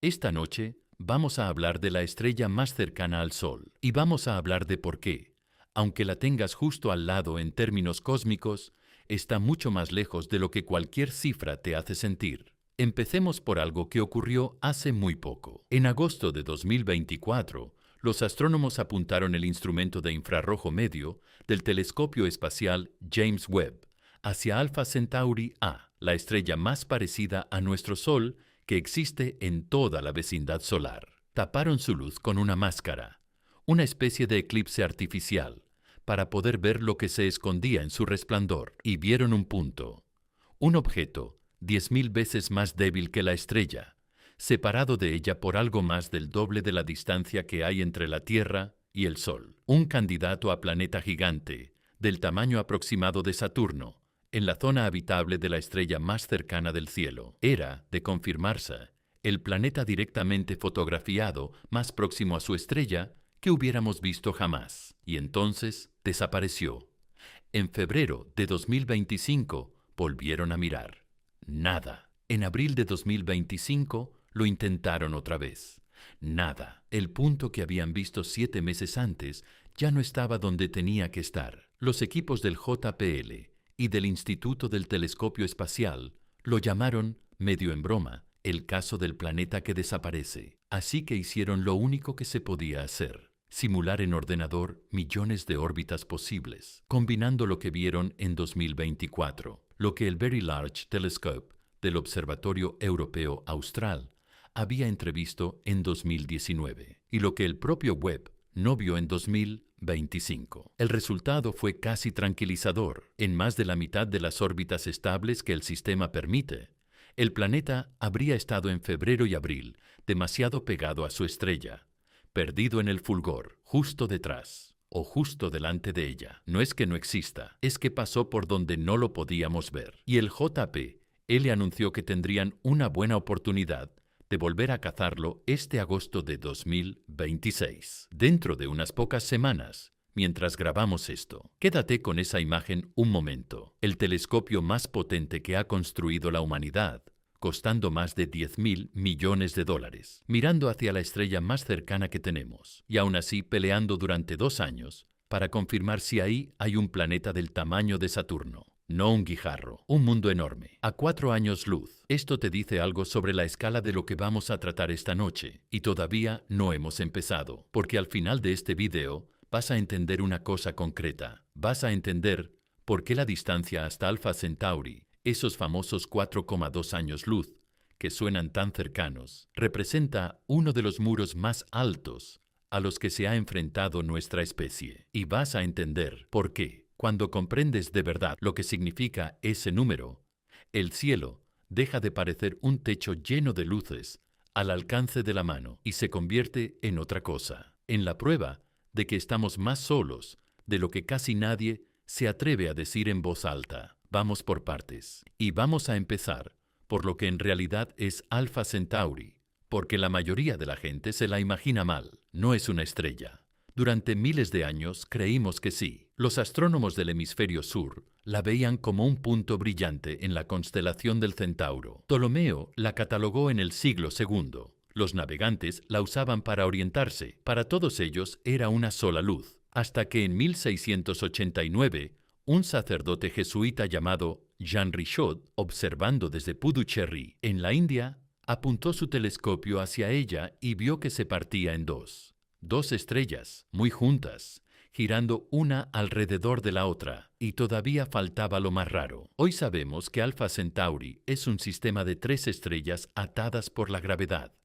Esta noche vamos a hablar de la estrella más cercana al Sol y vamos a hablar de por qué, aunque la tengas justo al lado en términos cósmicos, está mucho más lejos de lo que cualquier cifra te hace sentir. Empecemos por algo que ocurrió hace muy poco. En agosto de 2024, los astrónomos apuntaron el instrumento de infrarrojo medio del telescopio espacial James Webb hacia Alpha Centauri A, la estrella más parecida a nuestro Sol que existe en toda la vecindad solar. Taparon su luz con una máscara, una especie de eclipse artificial, para poder ver lo que se escondía en su resplandor, y vieron un punto, un objeto 10.000 veces más débil que la estrella, separado de ella por algo más del doble de la distancia que hay entre la Tierra y el Sol. Un candidato a planeta gigante, del tamaño aproximado de Saturno, en la zona habitable de la estrella más cercana del cielo. Era, de confirmarse, el planeta directamente fotografiado más próximo a su estrella que hubiéramos visto jamás. Y entonces desapareció. En febrero de 2025 volvieron a mirar. Nada. En abril de 2025 lo intentaron otra vez. Nada. El punto que habían visto 7 meses antes ya no estaba donde tenía que estar. Los equipos del JPL y del Instituto del Telescopio Espacial lo llamaron, medio en broma, el caso del planeta que desaparece. Así que hicieron lo único que se podía hacer: simular en ordenador millones de órbitas posibles, combinando lo que vieron en 2024, lo que el Very Large Telescope del Observatorio Europeo Austral había entrevisto en 2019 y lo que el propio Webb no vio en 2025. El resultado fue casi tranquilizador. En más de la mitad de las órbitas estables que el sistema permite, el planeta habría estado en febrero y abril demasiado pegado a su estrella, perdido en el fulgor, justo detrás o justo delante de ella. No es que no exista, es que pasó por donde no lo podíamos ver. Y el JPL anunció que tendrían una buena oportunidad de volver a cazarlo este agosto de 2026, dentro de unas pocas semanas, mientras grabamos esto. Quédate con esa imagen un momento. El telescopio más potente que ha construido la humanidad, costando más de 10.000 millones de dólares, mirando hacia la estrella más cercana que tenemos, y aún así peleando durante 2 años para confirmar si ahí hay un planeta del tamaño de Saturno. No un guijarro, un mundo enorme, a 4 años luz. Esto te dice algo sobre la escala de lo que vamos a tratar esta noche, y todavía no hemos empezado, porque al final de este video vas a entender una cosa concreta. Vas a entender por qué la distancia hasta Alpha Centauri, esos famosos 4,2 años luz, que suenan tan cercanos, representa uno de los muros más altos a los que se ha enfrentado nuestra especie. Y vas a entender por qué. Cuando comprendes de verdad lo que significa ese número, el cielo deja de parecer un techo lleno de luces al alcance de la mano y se convierte en otra cosa, en la prueba de que estamos más solos de lo que casi nadie se atreve a decir en voz alta. Vamos por partes. Y vamos a empezar por lo que en realidad es Alpha Centauri, porque la mayoría de la gente se la imagina mal. No es una estrella. Durante miles de años creímos que sí. Los astrónomos del hemisferio sur la veían como un punto brillante en la constelación del Centauro. Ptolomeo la catalogó en el siglo II. Los navegantes la usaban para orientarse. Para todos ellos era una sola luz. Hasta que en 1689, un sacerdote jesuita llamado Jean Richaud, observando desde Puducherry, en la India, apuntó su telescopio hacia ella y vio que se partía en dos. 2 estrellas, muy juntas, girando una alrededor de la otra, y todavía faltaba lo más raro. Hoy sabemos que Alpha Centauri es un sistema de 3 estrellas atadas por la gravedad,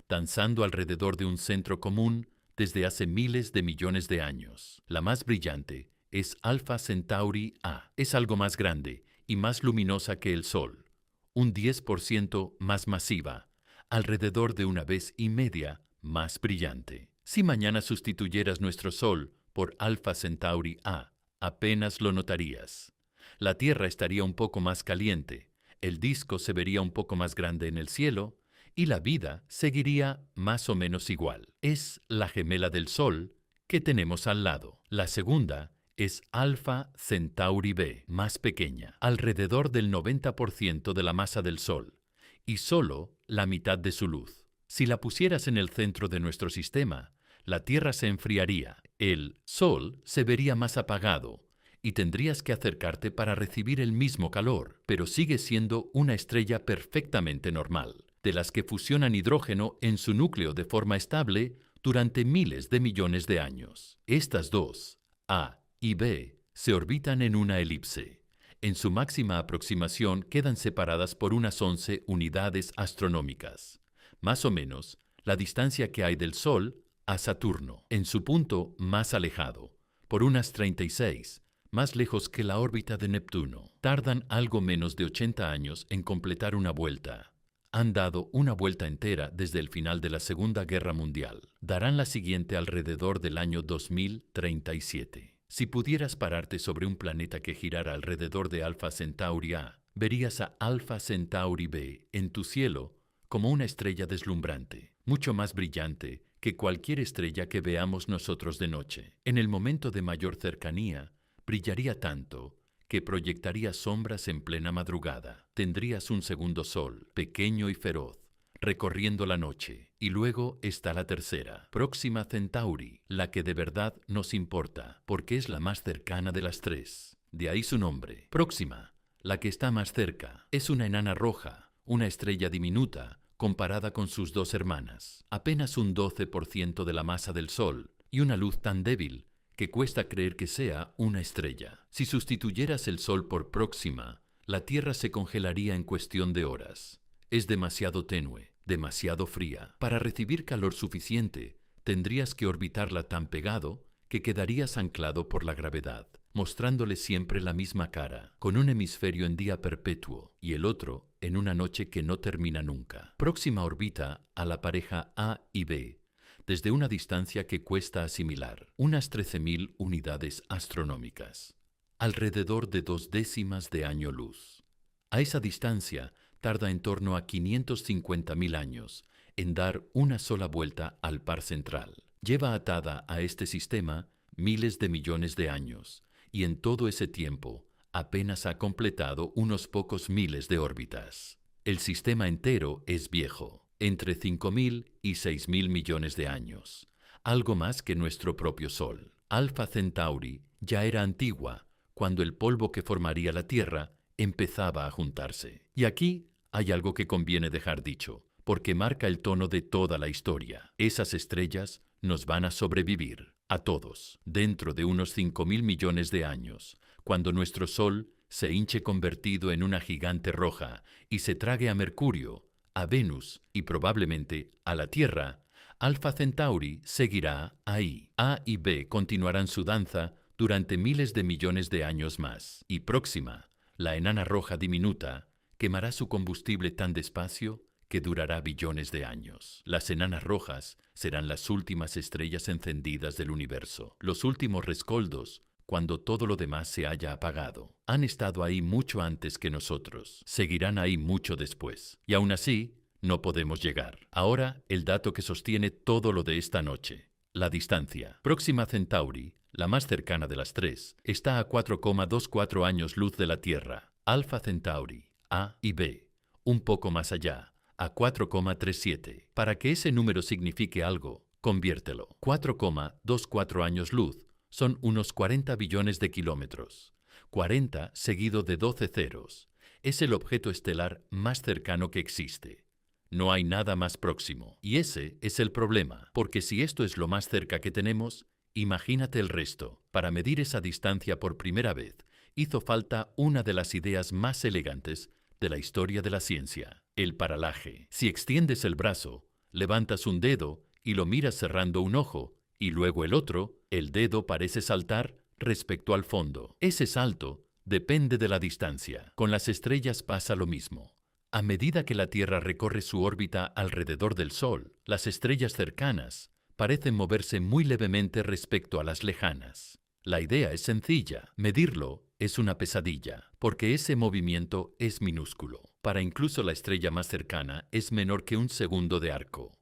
danzando alrededor de un centro común desde hace miles de millones de años. La más brillante es Alpha Centauri A. Es algo más grande y más luminosa que el Sol, un 10% más masiva, alrededor de 1,5 veces más brillante. Si mañana sustituyeras nuestro Sol por Alpha Centauri A, apenas lo notarías. La Tierra estaría un poco más caliente, el disco se vería un poco más grande en el cielo y la vida seguiría más o menos igual. Es la gemela del Sol que tenemos al lado. La segunda es Alpha Centauri B, más pequeña, alrededor del 90% de la masa del Sol y solo la mitad de su luz. Si la pusieras en el centro de nuestro sistema, la Tierra se enfriaría, el Sol se vería más apagado y tendrías que acercarte para recibir el mismo calor, pero sigue siendo una estrella perfectamente normal, de las que fusionan hidrógeno en su núcleo de forma estable durante miles de millones de años. Estas dos, A y B, se orbitan en una elipse. En su máxima aproximación quedan separadas por unas 11 unidades astronómicas, más o menos la distancia que hay del Sol a Saturno, en su punto más alejado, por unas 36, más lejos que la órbita de Neptuno. Tardan algo menos de 80 años en completar una vuelta. Han dado una vuelta entera desde el final de la Segunda Guerra Mundial. Darán la siguiente alrededor del año 2037. Si pudieras pararte sobre un planeta que girara alrededor de Alpha Centauri A, verías a Alpha Centauri B en tu cielo como una estrella deslumbrante, mucho más brillante que cualquier estrella que veamos nosotros de noche. En el momento de mayor cercanía, brillaría tanto que proyectaría sombras en plena madrugada. Tendrías un segundo sol, pequeño y feroz, recorriendo la noche. Y luego está la tercera, Próxima Centauri, la que de verdad nos importa, porque es la más cercana de las tres. De ahí su nombre. Próxima, la que está más cerca, es una enana roja, una estrella diminuta, comparada con sus dos hermanas. Apenas un 12% de la masa del Sol, y una luz tan débil que cuesta creer que sea una estrella. Si sustituyeras el Sol por Próxima, la Tierra se congelaría en cuestión de horas. Es demasiado tenue, demasiado fría. Para recibir calor suficiente, tendrías que orbitarla tan pegado que quedarías anclado por la gravedad, mostrándole siempre la misma cara, con un hemisferio en día perpetuo y el otro en una noche que no termina nunca. Próxima orbita a la pareja A y B, desde una distancia que cuesta asimilar, unas 13.000 unidades astronómicas, alrededor de 0,2 de año luz. A esa distancia tarda en torno a 550.000 años en dar una sola vuelta al par central. Lleva atada a este sistema miles de millones de años, y en todo ese tiempo apenas ha completado unos pocos miles de órbitas. El sistema entero es viejo, entre 5.000 y 6.000 millones de años, algo más que nuestro propio Sol. Alpha Centauri ya era antigua cuando el polvo que formaría la Tierra empezaba a juntarse. Y aquí hay algo que conviene dejar dicho, porque marca el tono de toda la historia. Esas estrellas nos van a sobrevivir, a todos, dentro de unos 5.000 millones de años, cuando nuestro Sol se hinche convertido en una gigante roja y se trague a Mercurio, a Venus y probablemente a la Tierra. Alpha Centauri seguirá ahí. A y B continuarán su danza durante miles de millones de años más. Y Próxima, la enana roja diminuta, quemará su combustible tan despacio que durará billones de años. Las enanas rojas serán las últimas estrellas encendidas del universo, los últimos rescoldos cuando todo lo demás se haya apagado. Han estado ahí mucho antes que nosotros, seguirán ahí mucho después, y aún así no podemos llegar. Ahora, el dato que sostiene todo lo de esta noche: la distancia. Próxima Centauri, la más cercana de las tres, está a 4,24 años luz de la Tierra. Alpha Centauri, A y B, un poco más allá, a 4,37. Para que ese número signifique algo, conviértelo. 4,24 años luz son unos 40 billones de kilómetros. 40 seguido de 12 ceros. Es el objeto estelar más cercano que existe. No hay nada más próximo. Y ese es el problema, porque si esto es lo más cerca que tenemos, imagínate el resto. Para medir esa distancia por primera vez, hizo falta una de las ideas más elegantes de la historia de la ciencia: el paralaje. Si extiendes el brazo, levantas un dedo y lo miras cerrando un ojo, y luego el otro, el dedo parece saltar respecto al fondo. Ese salto depende de la distancia. Con las estrellas pasa lo mismo. A medida que la Tierra recorre su órbita alrededor del Sol, las estrellas cercanas parecen moverse muy levemente respecto a las lejanas. La idea es sencilla. Medirlo es una pesadilla, porque ese movimiento es minúsculo. Para incluso la estrella más cercana es menor que un segundo de arco.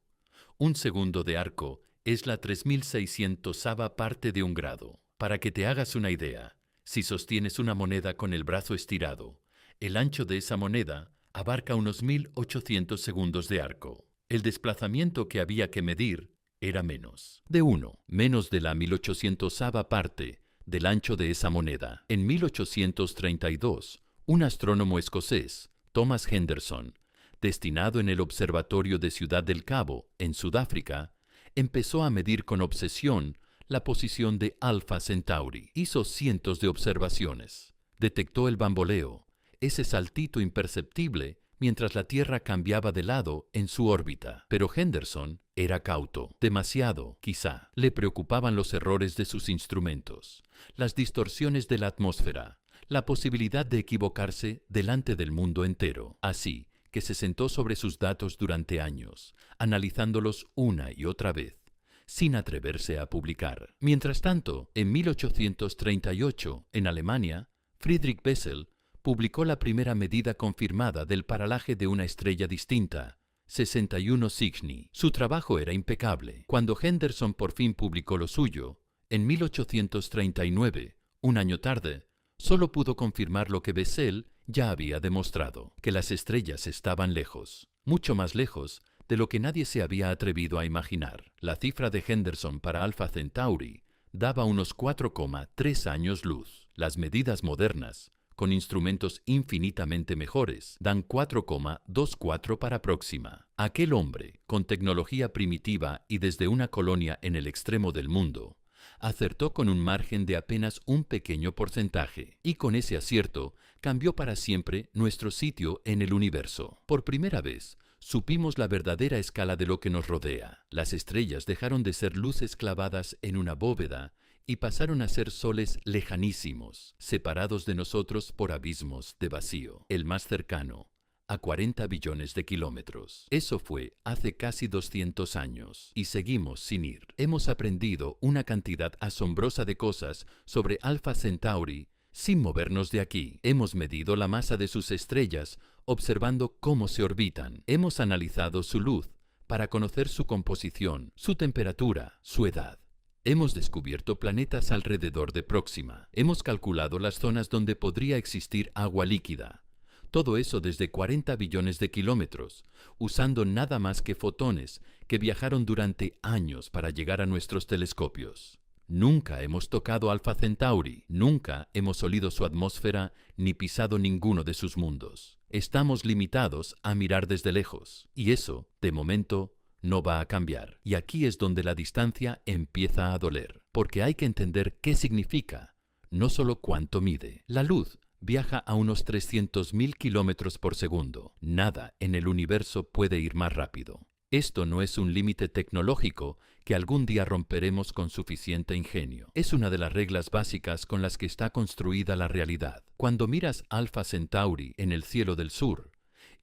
Un segundo de arco es la 3600ava parte de un grado. Para que te hagas una idea, si sostienes una moneda con el brazo estirado, el ancho de esa moneda abarca unos 1800 segundos de arco. El desplazamiento que había que medir era menos de la 1800ª parte del ancho de esa moneda. En 1832, un astrónomo escocés, Thomas Henderson, destinado en el Observatorio de Ciudad del Cabo, en Sudáfrica, empezó a medir con obsesión la posición de Alpha Centauri. Hizo cientos de observaciones. Detectó el bamboleo, ese saltito imperceptible mientras la Tierra cambiaba de lado en su órbita. Pero Henderson era cauto, demasiado, quizá. Le preocupaban los errores de sus instrumentos, las distorsiones de la atmósfera, la posibilidad de equivocarse delante del mundo entero. Así que se sentó sobre sus datos durante años, analizándolos una y otra vez, sin atreverse a publicar. Mientras tanto, en 1838, en Alemania, Friedrich Bessel publicó la primera medida confirmada del paralaje de una estrella distinta, 61 Cygni. Su trabajo era impecable. Cuando Henderson por fin publicó lo suyo, en 1839, un año tarde, solo pudo confirmar lo que Bessel ya había demostrado, que las estrellas estaban lejos, mucho más lejos de lo que nadie se había atrevido a imaginar. La cifra de Henderson para Alpha Centauri daba unos 4,3 años luz. Las medidas modernas, con instrumentos infinitamente mejores, dan 4,24 para Próxima. Aquel hombre, con tecnología primitiva y desde una colonia en el extremo del mundo, acertó con un margen de apenas un pequeño porcentaje, y con ese acierto cambió para siempre nuestro sitio en el universo. Por primera vez, supimos la verdadera escala de lo que nos rodea. Las estrellas dejaron de ser luces clavadas en una bóveda y pasaron a ser soles lejanísimos, separados de nosotros por abismos de vacío. El más cercano, a 40 billones de kilómetros. Eso fue hace casi 200 años, y seguimos sin ir. Hemos aprendido una cantidad asombrosa de cosas sobre Alpha Centauri sin movernos de aquí. Hemos medido la masa de sus estrellas observando cómo se orbitan. Hemos analizado su luz para conocer su composición, su temperatura, su edad. Hemos descubierto planetas alrededor de Próxima. Hemos calculado las zonas donde podría existir agua líquida. Todo eso desde 40 billones de kilómetros, usando nada más que fotones que viajaron durante años para llegar a nuestros telescopios. Nunca hemos tocado Alpha Centauri, nunca hemos olido su atmósfera ni pisado ninguno de sus mundos. Estamos limitados a mirar desde lejos, y eso, de momento, no va a cambiar. Y aquí es donde la distancia empieza a doler, porque hay que entender qué significa, no solo cuánto mide. La luz viaja a unos 300.000 kilómetros por segundo. Nada en el universo puede ir más rápido. Esto no es un límite tecnológico que algún día romperemos con suficiente ingenio. Es una de las reglas básicas con las que está construida la realidad. Cuando miras Alpha Centauri en el cielo del sur,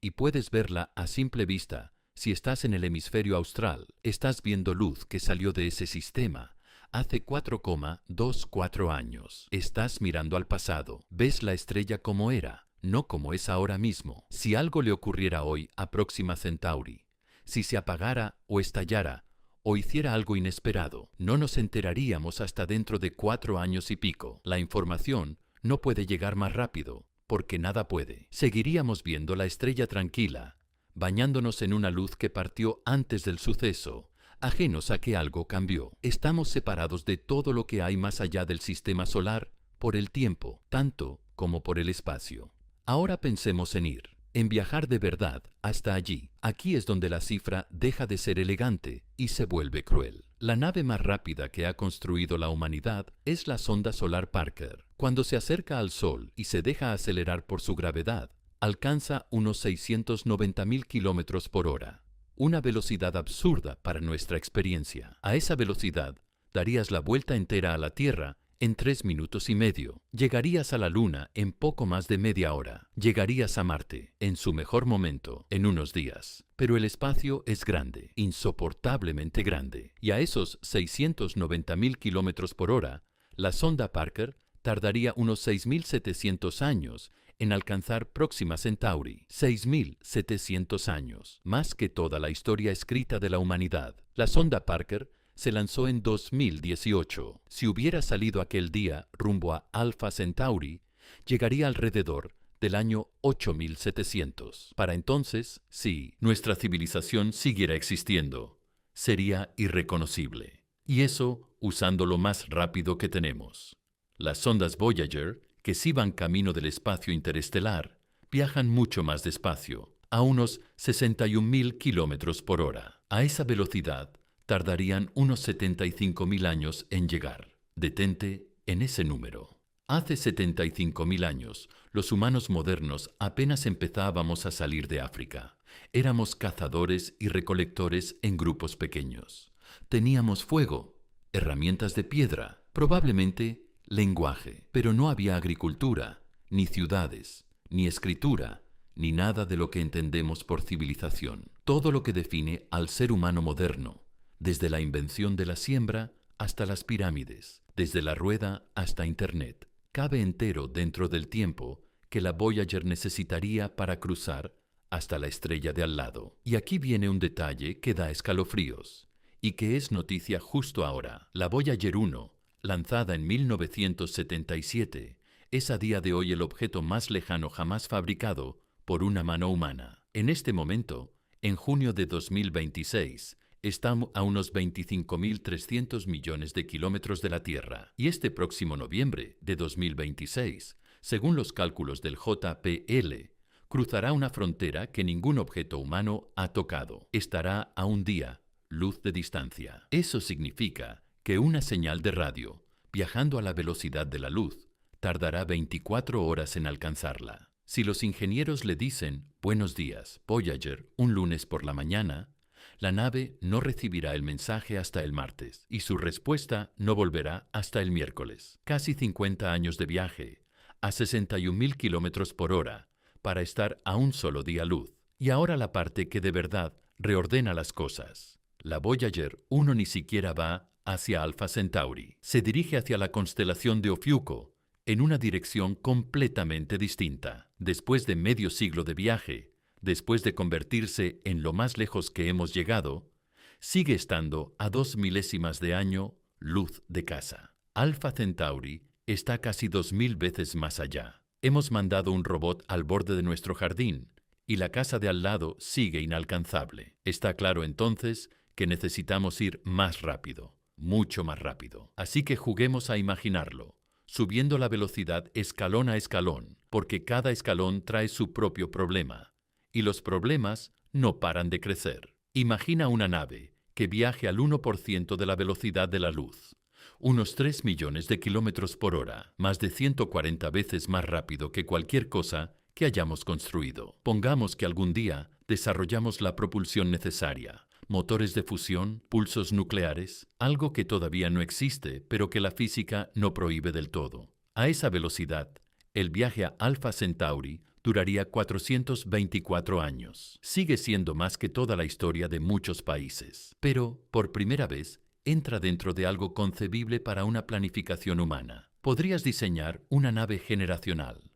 y puedes verla a simple vista, si estás en el hemisferio austral, estás viendo luz que salió de ese sistema hace 4,24 años. Estás mirando al pasado. Ves la estrella como era, no como es ahora mismo. Si algo le ocurriera hoy a Próxima Centauri, si se apagara o estallara, o hiciera algo inesperado, no nos enteraríamos hasta dentro de 4 años y pico. La información no puede llegar más rápido, porque nada puede. Seguiríamos viendo la estrella tranquila, bañándonos en una luz que partió antes del suceso, ajenos a que algo cambió. Estamos separados de todo lo que hay más allá del sistema solar por el tiempo, tanto como por el espacio. Ahora pensemos en ir, en viajar de verdad hasta allí. Aquí es donde la cifra deja de ser elegante y se vuelve cruel. La nave más rápida que ha construido la humanidad es la sonda solar Parker. Cuando se acerca al Sol y se deja acelerar por su gravedad, alcanza unos 690.000 kilómetros por hora. Una velocidad absurda para nuestra experiencia. A esa velocidad, darías la vuelta entera a la Tierra en 3 minutos y medio. Llegarías a la Luna en poco más de media hora. Llegarías a Marte, en su mejor momento, en unos días. Pero el espacio es grande, insoportablemente grande. Y a esos 690.000 kilómetros por hora, la sonda Parker tardaría unos 6.700 años en alcanzar Próxima Centauri. 6.700 años, más que toda la historia escrita de la humanidad. La sonda Parker se lanzó en 2018. Si hubiera salido aquel día rumbo a Alpha Centauri, llegaría alrededor del año 8700. Para entonces, si nuestra civilización siguiera existiendo, sería irreconocible. Y eso usando lo más rápido que tenemos. Las sondas Voyager, que sí van camino del espacio interestelar, viajan mucho más despacio, a unos 61.000 kilómetros por hora. A esa velocidad, tardarían unos 75.000 años en llegar. Detente en ese número. Hace 75.000 años, los humanos modernos apenas empezábamos a salir de África. Éramos cazadores y recolectores en grupos pequeños. Teníamos fuego, herramientas de piedra, probablemente lenguaje, pero no había agricultura, ni ciudades, ni escritura, ni nada de lo que entendemos por civilización. Todo lo que define al ser humano moderno, desde la invención de la siembra hasta las pirámides, desde la rueda hasta Internet, cabe entero dentro del tiempo que la Voyager necesitaría para cruzar hasta la estrella de al lado. Y aquí viene un detalle que da escalofríos y que es noticia justo ahora. La Voyager 1, lanzada en 1977, es a día de hoy el objeto más lejano jamás fabricado por una mano humana. En este momento, en junio de 2026, está a unos 25.300 millones de kilómetros de la Tierra. Y este próximo noviembre de 2026, según los cálculos del JPL, cruzará una frontera que ningún objeto humano ha tocado. Estará a un día, luz de distancia. Eso significa que una señal de radio, viajando a la velocidad de la luz, tardará 24 horas en alcanzarla. Si los ingenieros le dicen «Buenos días, Voyager», un lunes por la mañana, la nave no recibirá el mensaje hasta el martes y su respuesta no volverá hasta el miércoles. Casi 50 años de viaje, a 61.000 kilómetros por hora, para estar a un solo día luz. Y ahora la parte que de verdad reordena las cosas. La Voyager 1 ni siquiera va hacia Alpha Centauri. Se dirige hacia la constelación de Ofiuco, en una dirección completamente distinta. Después de medio siglo de viaje, después de convertirse en lo más lejos que hemos llegado, sigue estando a 2 milésimas de año luz de casa. Alpha Centauri está casi 2000 veces más allá. Hemos mandado un robot al borde de nuestro jardín y la casa de al lado sigue inalcanzable. Está claro entonces que necesitamos ir más rápido, mucho más rápido. Así que juguemos a imaginarlo, subiendo la velocidad escalón a escalón, porque cada escalón trae su propio problema, y los problemas no paran de crecer. Imagina una nave que viaje al 1% de la velocidad de la luz, unos 3 millones de kilómetros por hora, más de 140 veces más rápido que cualquier cosa que hayamos construido. Pongamos que algún día desarrollamos la propulsión necesaria, motores de fusión, pulsos nucleares, algo que todavía no existe, pero que la física no prohíbe del todo. A esa velocidad, el viaje a Alpha Centauri duraría 424 años. Sigue siendo más que toda la historia de muchos países. Pero, por primera vez, entra dentro de algo concebible para una planificación humana. Podrías diseñar una nave generacional,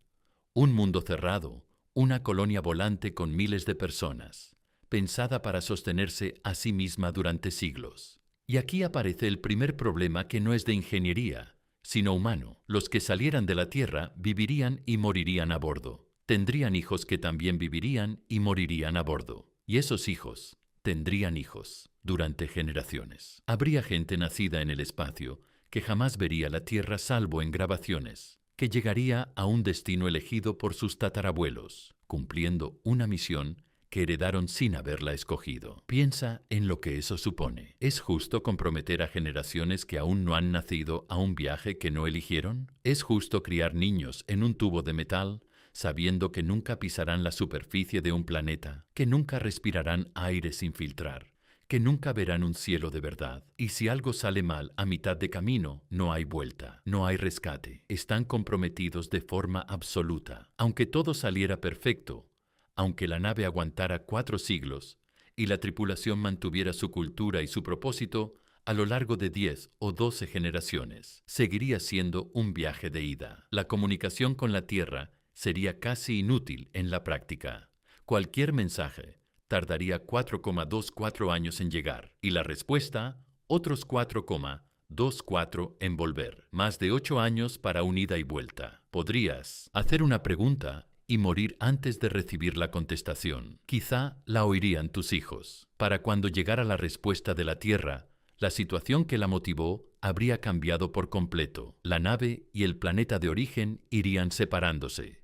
un mundo cerrado, una colonia volante con miles de personas, pensada para sostenerse a sí misma durante siglos. Y aquí aparece el primer problema que no es de ingeniería, sino humano. Los que salieran de la Tierra vivirían y morirían a bordo. Tendrían hijos que también vivirían y morirían a bordo. Y esos hijos tendrían hijos durante generaciones. Habría gente nacida en el espacio que jamás vería la Tierra salvo en grabaciones, que llegaría a un destino elegido por sus tatarabuelos, cumpliendo una misión que heredaron sin haberla escogido. Piensa en lo que eso supone. ¿Es justo comprometer a generaciones que aún no han nacido a un viaje que no eligieron? ¿Es justo criar niños en un tubo de metal, sabiendo que nunca pisarán la superficie de un planeta, que nunca respirarán aire sin filtrar, que nunca verán un cielo de verdad? Y si algo sale mal a mitad de camino, no hay vuelta, no hay rescate. Están comprometidos de forma absoluta. Aunque todo saliera perfecto, aunque la nave aguantara 4 siglos y la tripulación mantuviera su cultura y su propósito a lo largo de 10 o 12 generaciones, seguiría siendo un viaje de ida. La comunicación con la Tierra sería casi inútil en la práctica. Cualquier mensaje tardaría 4,24 años en llegar y la respuesta otros 4,24 en volver. Más de 8 años para un ida y vuelta. Podrías hacer una pregunta y morir antes de recibir la contestación. Quizá la oirían tus hijos. Para cuando llegara la respuesta de la Tierra, la situación que la motivó habría cambiado por completo. La nave y el planeta de origen irían separándose,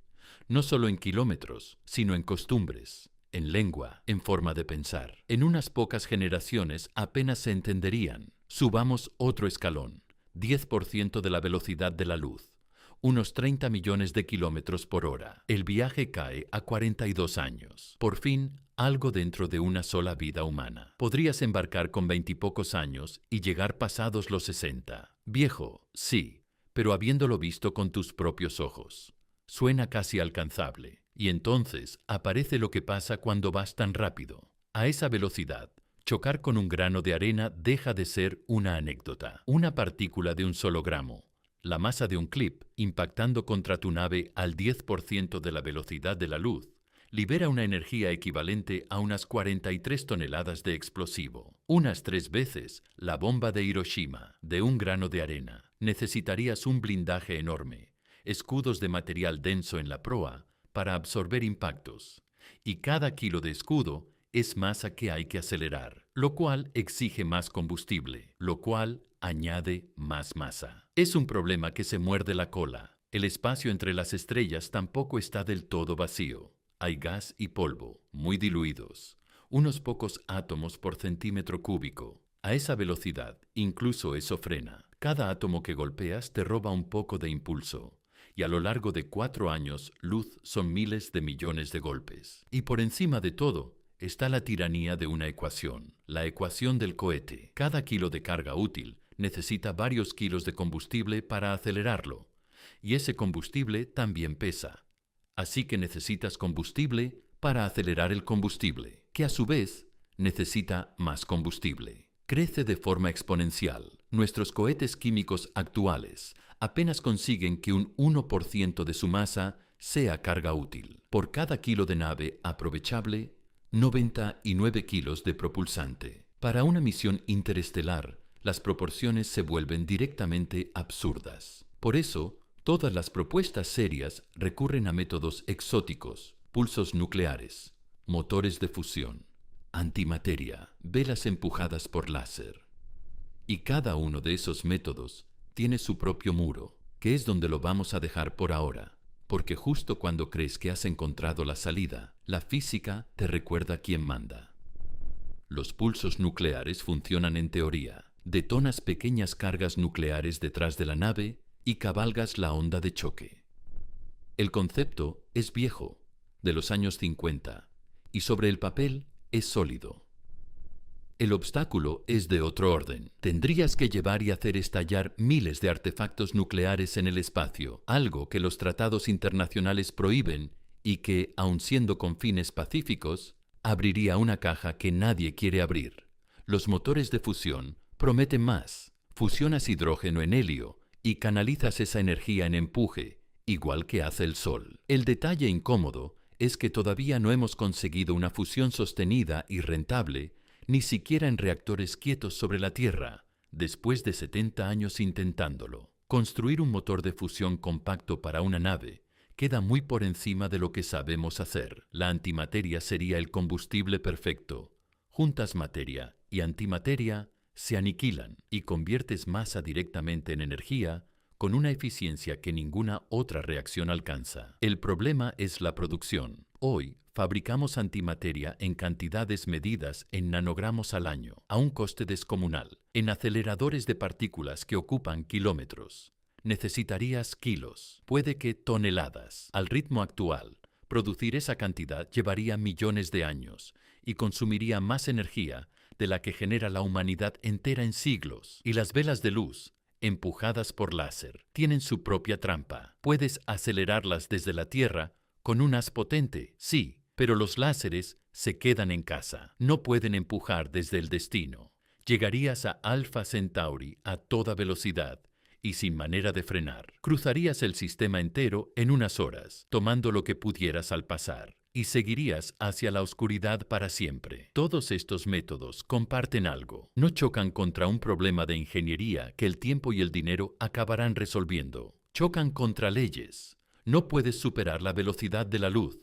no solo en kilómetros, sino en costumbres, en lengua, en forma de pensar. En unas pocas generaciones apenas se entenderían. Subamos otro escalón, 10% de la velocidad de la luz, unos 30 millones de kilómetros por hora. El viaje cae a 42 años. Por fin, algo dentro de una sola vida humana. Podrías embarcar con 20 y pocos años y llegar pasados los 60. Viejo, sí, pero habiéndolo visto con tus propios ojos. Suena casi alcanzable. Y entonces aparece lo que pasa cuando vas tan rápido. A esa velocidad, chocar con un grano de arena deja de ser una anécdota. Una partícula de un solo gramo, la masa de un clip, impactando contra tu nave al 10% de la velocidad de la luz, libera una energía equivalente a unas 43 toneladas de explosivo. Unas 3 veces la bomba de Hiroshima, de un grano de arena. Necesitarías un blindaje enorme, escudos de material denso en la proa, para absorber impactos, y cada kilo de escudo es masa que hay que acelerar, lo cual exige más combustible, lo cual añade más masa. Es un problema que se muerde la cola. El espacio entre las estrellas tampoco está del todo vacío. Hay gas y polvo, muy diluidos, unos pocos átomos por centímetro cúbico. A esa velocidad, incluso eso frena. Cada átomo que golpeas te roba un poco de impulso. Y a lo largo de 4 años, luz son miles de millones de golpes. Y por encima de todo, está la tiranía de una ecuación, la ecuación del cohete. Cada kilo de carga útil necesita varios kilos de combustible para acelerarlo. Y ese combustible también pesa. Así que necesitas combustible para acelerar el combustible, que a su vez necesita más combustible. Crece de forma exponencial. Nuestros cohetes químicos actuales apenas consiguen que un 1% de su masa sea carga útil. Por cada kilo de nave aprovechable, 99 kilos de propulsante. Para una misión interestelar, las proporciones se vuelven directamente absurdas. Por eso, todas las propuestas serias recurren a métodos exóticos, pulsos nucleares, motores de fusión, antimateria, velas empujadas por láser. Y cada uno de esos métodos tiene su propio muro, que es donde lo vamos a dejar por ahora, porque justo cuando crees que has encontrado la salida, la física te recuerda quién manda. Los pulsos nucleares funcionan en teoría. Detonas pequeñas cargas nucleares detrás de la nave y cabalgas la onda de choque. El concepto es viejo, de los años 50, y sobre el papel es sólido. El obstáculo es de otro orden. Tendrías que llevar y hacer estallar miles de artefactos nucleares en el espacio, algo que los tratados internacionales prohíben y que, aun siendo con fines pacíficos, abriría una caja que nadie quiere abrir. Los motores de fusión prometen más. Fusionas hidrógeno en helio y canalizas esa energía en empuje, igual que hace el Sol. El detalle incómodo es que todavía no hemos conseguido una fusión sostenida y rentable, ni siquiera en reactores quietos sobre la Tierra, después de 70 años intentándolo. Construir un motor de fusión compacto para una nave queda muy por encima de lo que sabemos hacer. La antimateria sería el combustible perfecto. Juntas materia y antimateria se aniquilan y conviertes masa directamente en energía con una eficiencia que ninguna otra reacción alcanza. El problema es la producción. Hoy fabricamos antimateria en cantidades medidas en nanogramos al año, a un coste descomunal, en aceleradores de partículas que ocupan kilómetros. Necesitarías kilos, puede que toneladas. Al ritmo actual, producir esa cantidad llevaría millones de años y consumiría más energía de la que genera la humanidad entera en siglos. Y las velas de luz, empujadas por láser, tienen su propia trampa. Puedes acelerarlas desde la Tierra con un haz potente, sí, pero los láseres se quedan en casa. No pueden empujar desde el destino. Llegarías a Alpha Centauri a toda velocidad y sin manera de frenar. Cruzarías el sistema entero en unas horas, tomando lo que pudieras al pasar, y seguirías hacia la oscuridad para siempre. Todos estos métodos comparten algo. No chocan contra un problema de ingeniería que el tiempo y el dinero acabarán resolviendo. Chocan contra leyes. No puedes superar la velocidad de la luz.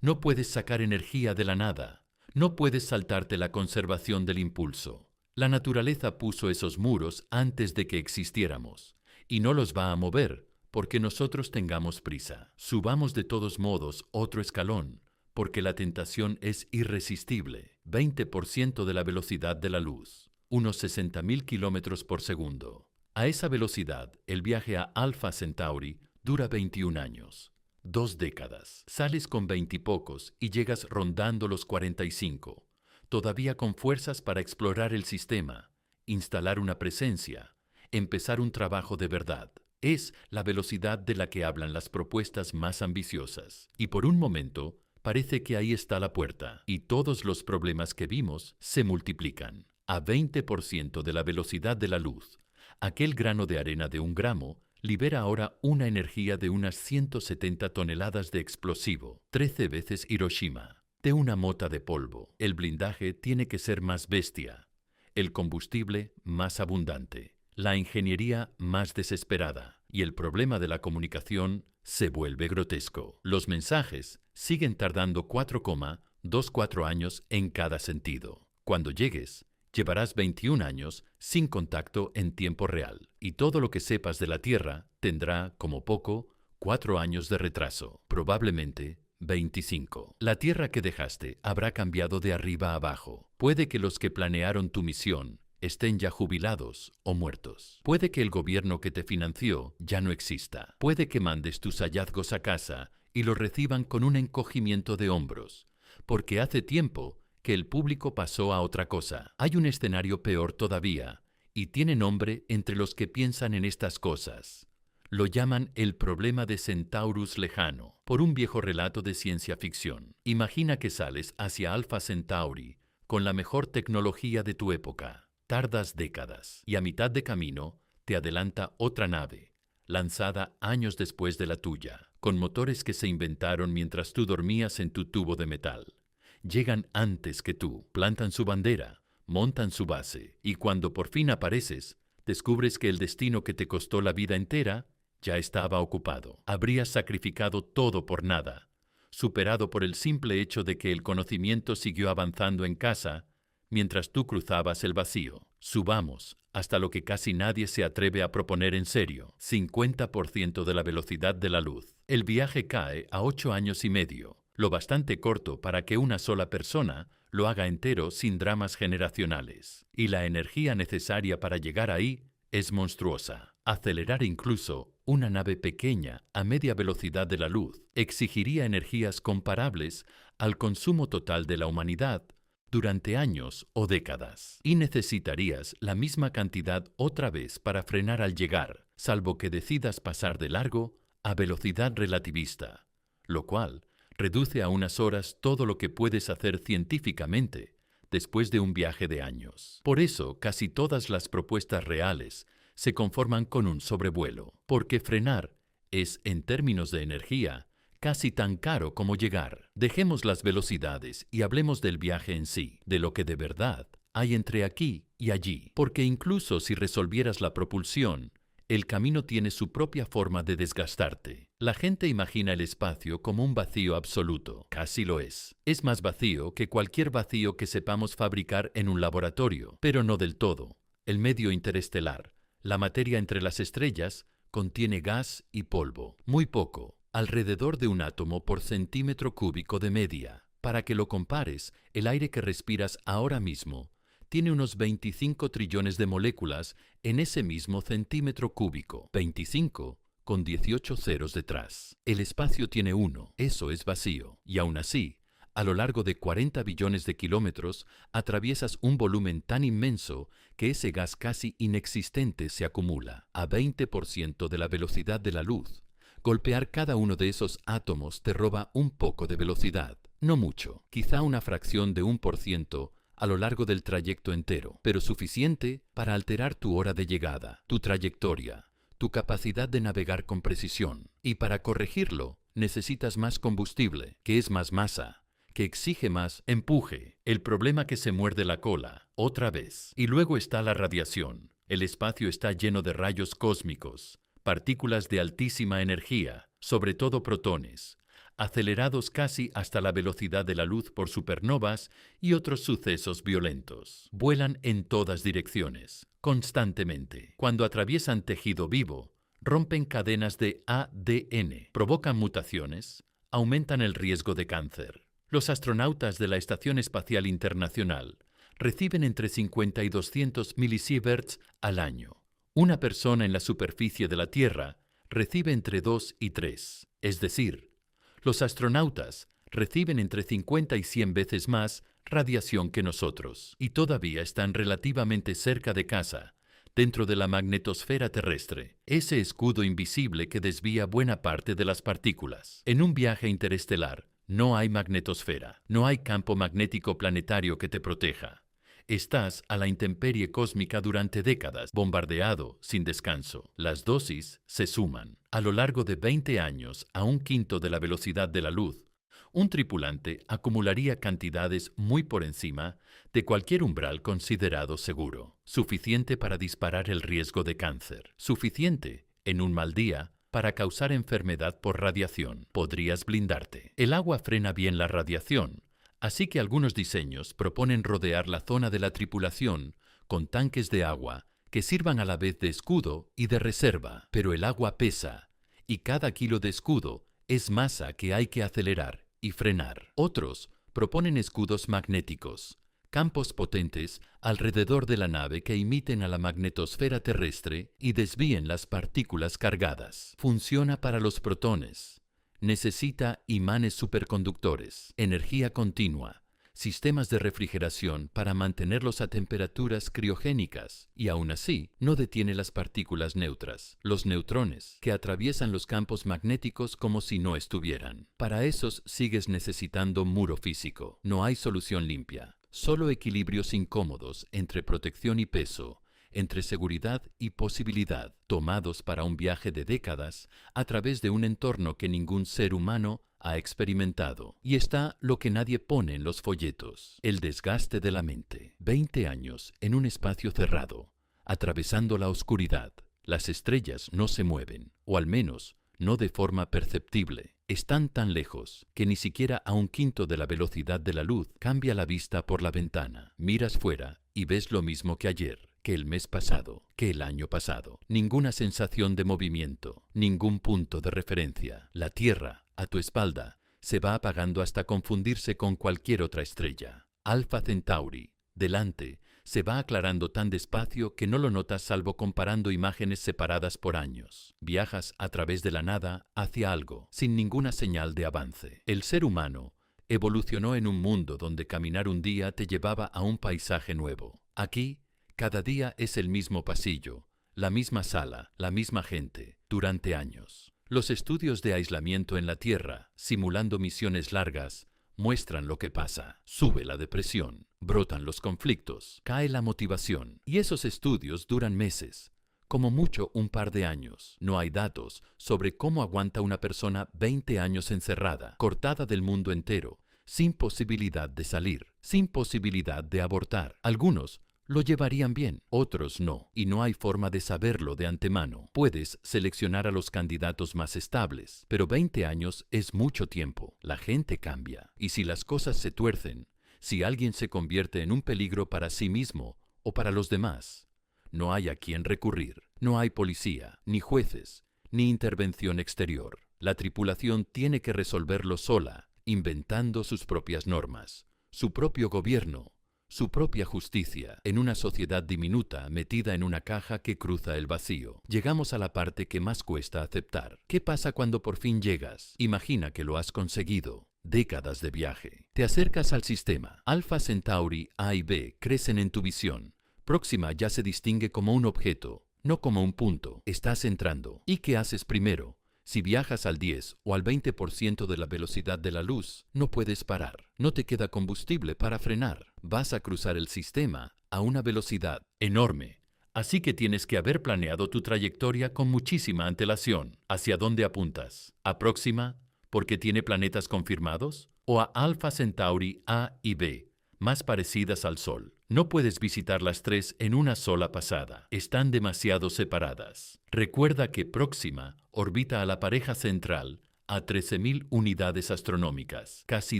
No puedes sacar energía de la nada. No puedes saltarte la conservación del impulso. La naturaleza puso esos muros antes de que existiéramos, y no los va a mover porque nosotros tengamos prisa. Subamos de todos modos otro escalón, porque la tentación es irresistible. 20% de la velocidad de la luz, unos 60.000 kilómetros por segundo. A esa velocidad, el viaje a Alpha Centauri dura 21 años. 2 décadas. Sales con 20 y pocos y llegas rondando los 45, todavía con fuerzas para explorar el sistema, instalar una presencia, empezar un trabajo de verdad. Es la velocidad de la que hablan las propuestas más ambiciosas. Y por un momento, parece que ahí está la puerta, y todos los problemas que vimos se multiplican. A 20% de la velocidad de la luz, aquel grano de arena de 1 gramo libera ahora una energía de unas 170 toneladas de explosivo, 13 veces Hiroshima, de una mota de polvo. El blindaje tiene que ser más bestia, el combustible más abundante, la ingeniería más desesperada, y el problema de la comunicación se vuelve grotesco. Los mensajes siguen tardando 4,24 años en cada sentido. Cuando llegues, llevarás 21 años sin contacto en tiempo real, y todo lo que sepas de la Tierra tendrá, como poco, 4 años de retraso, probablemente 25. La Tierra que dejaste habrá cambiado de arriba a abajo. Puede que los que planearon tu misión estén ya jubilados o muertos. Puede que el gobierno que te financió ya no exista. Puede que mandes tus hallazgos a casa y los reciban con un encogimiento de hombros, porque hace tiempo que el público pasó a otra cosa. Hay un escenario peor todavía, y tiene nombre entre los que piensan en estas cosas. Lo llaman el problema de Centaurus lejano, por un viejo relato de ciencia ficción. Imagina que sales hacia Alpha Centauri con la mejor tecnología de tu época. Tardas décadas, y a mitad de camino te adelanta otra nave, lanzada años después de la tuya, con motores que se inventaron mientras tú dormías en tu tubo de metal. Llegan antes que tú, plantan su bandera, montan su base, y cuando por fin apareces, descubres que el destino que te costó la vida entera ya estaba ocupado. Habrías sacrificado todo por nada, superado por el simple hecho de que el conocimiento siguió avanzando en casa mientras tú cruzabas el vacío. Subamos hasta lo que casi nadie se atreve a proponer en serio, 50% de la velocidad de la luz. El viaje cae a 8 años y medio, lo bastante corto para que una sola persona lo haga entero sin dramas generacionales. Y la energía necesaria para llegar ahí es monstruosa. Acelerar incluso una nave pequeña a media velocidad de la luz exigiría energías comparables al consumo total de la humanidad durante años o décadas. Y necesitarías la misma cantidad otra vez para frenar al llegar, salvo que decidas pasar de largo a velocidad relativista, lo cual reduce a unas horas todo lo que puedes hacer científicamente después de un viaje de años. Por eso, casi todas las propuestas reales se conforman con un sobrevuelo, porque frenar es, en términos de energía, casi tan caro como llegar. Dejemos las velocidades y hablemos del viaje en sí, de lo que de verdad hay entre aquí y allí, porque incluso si resolvieras la propulsión, el camino tiene su propia forma de desgastarte. La gente imagina el espacio como un vacío absoluto. Casi lo es. Es más vacío que cualquier vacío que sepamos fabricar en un laboratorio, pero no del todo. El medio interestelar, la materia entre las estrellas, contiene gas y polvo. Muy poco, alrededor de 1 átomo por centímetro cúbico de media. Para que lo compares, el aire que respiras ahora mismo tiene unos 25 trillones de moléculas en ese mismo centímetro cúbico. 25 con 18 ceros detrás. El espacio tiene 1, eso es vacío. Y aún así, a lo largo de 40 billones de kilómetros, atraviesas un volumen tan inmenso que ese gas casi inexistente se acumula. A 20% de la velocidad de la luz, golpear cada uno de esos átomos te roba un poco de velocidad. No mucho, quizá una fracción de 1% a lo largo del trayecto entero, pero suficiente para alterar tu hora de llegada, tu trayectoria, tu capacidad de navegar con precisión. Y para corregirlo, necesitas más combustible, que es más masa, que exige más empuje, el problema que se muerde la cola, otra vez. Y luego está la radiación. El espacio está lleno de rayos cósmicos, partículas de altísima energía, sobre todo protones, acelerados casi hasta la velocidad de la luz por supernovas y otros sucesos violentos. Vuelan en todas direcciones, constantemente. Cuando atraviesan tejido vivo, rompen cadenas de ADN, provocan mutaciones, aumentan el riesgo de cáncer. Los astronautas de la Estación Espacial Internacional reciben entre 50 y 200 milisieverts al año. Una persona en la superficie de la Tierra recibe entre 2 y 3, es decir, los astronautas reciben entre 50 y 100 veces más radiación que nosotros, y todavía están relativamente cerca de casa, dentro de la magnetosfera terrestre, ese escudo invisible que desvía buena parte de las partículas. En un viaje interestelar no hay magnetosfera, no hay campo magnético planetario que te proteja. Estás a la intemperie cósmica durante décadas, bombardeado sin descanso. Las dosis se suman. A lo largo de 20 años, a un quinto de la velocidad de la luz, un tripulante acumularía cantidades muy por encima de cualquier umbral considerado seguro. Suficiente para disparar el riesgo de cáncer. Suficiente, en un mal día, para causar enfermedad por radiación. Podrías blindarte. El agua frena bien la radiación. Así que algunos diseños proponen rodear la zona de la tripulación con tanques de agua que sirvan a la vez de escudo y de reserva. Pero el agua pesa, y cada kilo de escudo es masa que hay que acelerar y frenar. Otros proponen escudos magnéticos, campos potentes alrededor de la nave que imiten a la magnetosfera terrestre y desvíen las partículas cargadas. Funciona para los protones. Necesita imanes superconductores, energía continua, sistemas de refrigeración para mantenerlos a temperaturas criogénicas y aún así no detiene las partículas neutras, los neutrones, que atraviesan los campos magnéticos como si no estuvieran. Para esos sigues necesitando muro físico. No hay solución limpia, solo equilibrios incómodos entre protección y peso, entre seguridad y posibilidad, tomados para un viaje de décadas a través de un entorno que ningún ser humano ha experimentado. Y está lo que nadie pone en los folletos: el desgaste de la mente. 20 años en un espacio cerrado, atravesando la oscuridad. Las estrellas no se mueven, o al menos no de forma perceptible. Están tan lejos que ni siquiera a un quinto de la velocidad de la luz cambia la vista por la ventana. Miras fuera y ves lo mismo que ayer, que el mes pasado, que el año pasado. Ninguna sensación de movimiento, ningún punto de referencia. La Tierra, a tu espalda, se va apagando hasta confundirse con cualquier otra estrella. Alpha Centauri, delante, se va aclarando tan despacio que no lo notas salvo comparando imágenes separadas por años. Viajas a través de la nada hacia algo, sin ninguna señal de avance. El ser humano evolucionó en un mundo donde caminar un día te llevaba a un paisaje nuevo. Aquí, cada día es el mismo pasillo, la misma sala, la misma gente, durante años. Los estudios de aislamiento en la Tierra, simulando misiones largas, muestran lo que pasa. Sube la depresión, brotan los conflictos, cae la motivación. Y esos estudios duran meses, como mucho un par de años. No hay datos sobre cómo aguanta una persona 20 años encerrada, cortada del mundo entero, sin posibilidad de salir, sin posibilidad de abortar. Algunos lo llevarían bien, otros no, y no hay forma de saberlo de antemano. Puedes seleccionar a los candidatos más estables, pero 20 años es mucho tiempo. La gente cambia, y si las cosas se tuercen, si alguien se convierte en un peligro para sí mismo o para los demás, no hay a quién recurrir. No hay policía, ni jueces, ni intervención exterior. La tripulación tiene que resolverlo sola, inventando sus propias normas, su propio gobierno, su propia justicia, en una sociedad diminuta metida en una caja que cruza el vacío. Llegamos a la parte que más cuesta aceptar. ¿Qué pasa cuando por fin llegas? Imagina que lo has conseguido. Décadas de viaje. Te acercas al sistema. Alpha Centauri A y B crecen en tu visión. Próxima ya se distingue como un objeto, no como un punto. Estás entrando. ¿Y qué haces primero? Si viajas al 10 o al 20% de la velocidad de la luz, no puedes parar. No te queda combustible para frenar. Vas a cruzar el sistema a una velocidad enorme. Así que tienes que haber planeado tu trayectoria con muchísima antelación. ¿Hacia dónde apuntas? ¿A Próxima, porque tiene planetas confirmados? ¿O a Alpha Centauri A y B, más parecidas al Sol. No puedes visitar las tres en una sola pasada. Están demasiado separadas. Recuerda que Próxima orbita a la pareja central a 13.000 unidades astronómicas, casi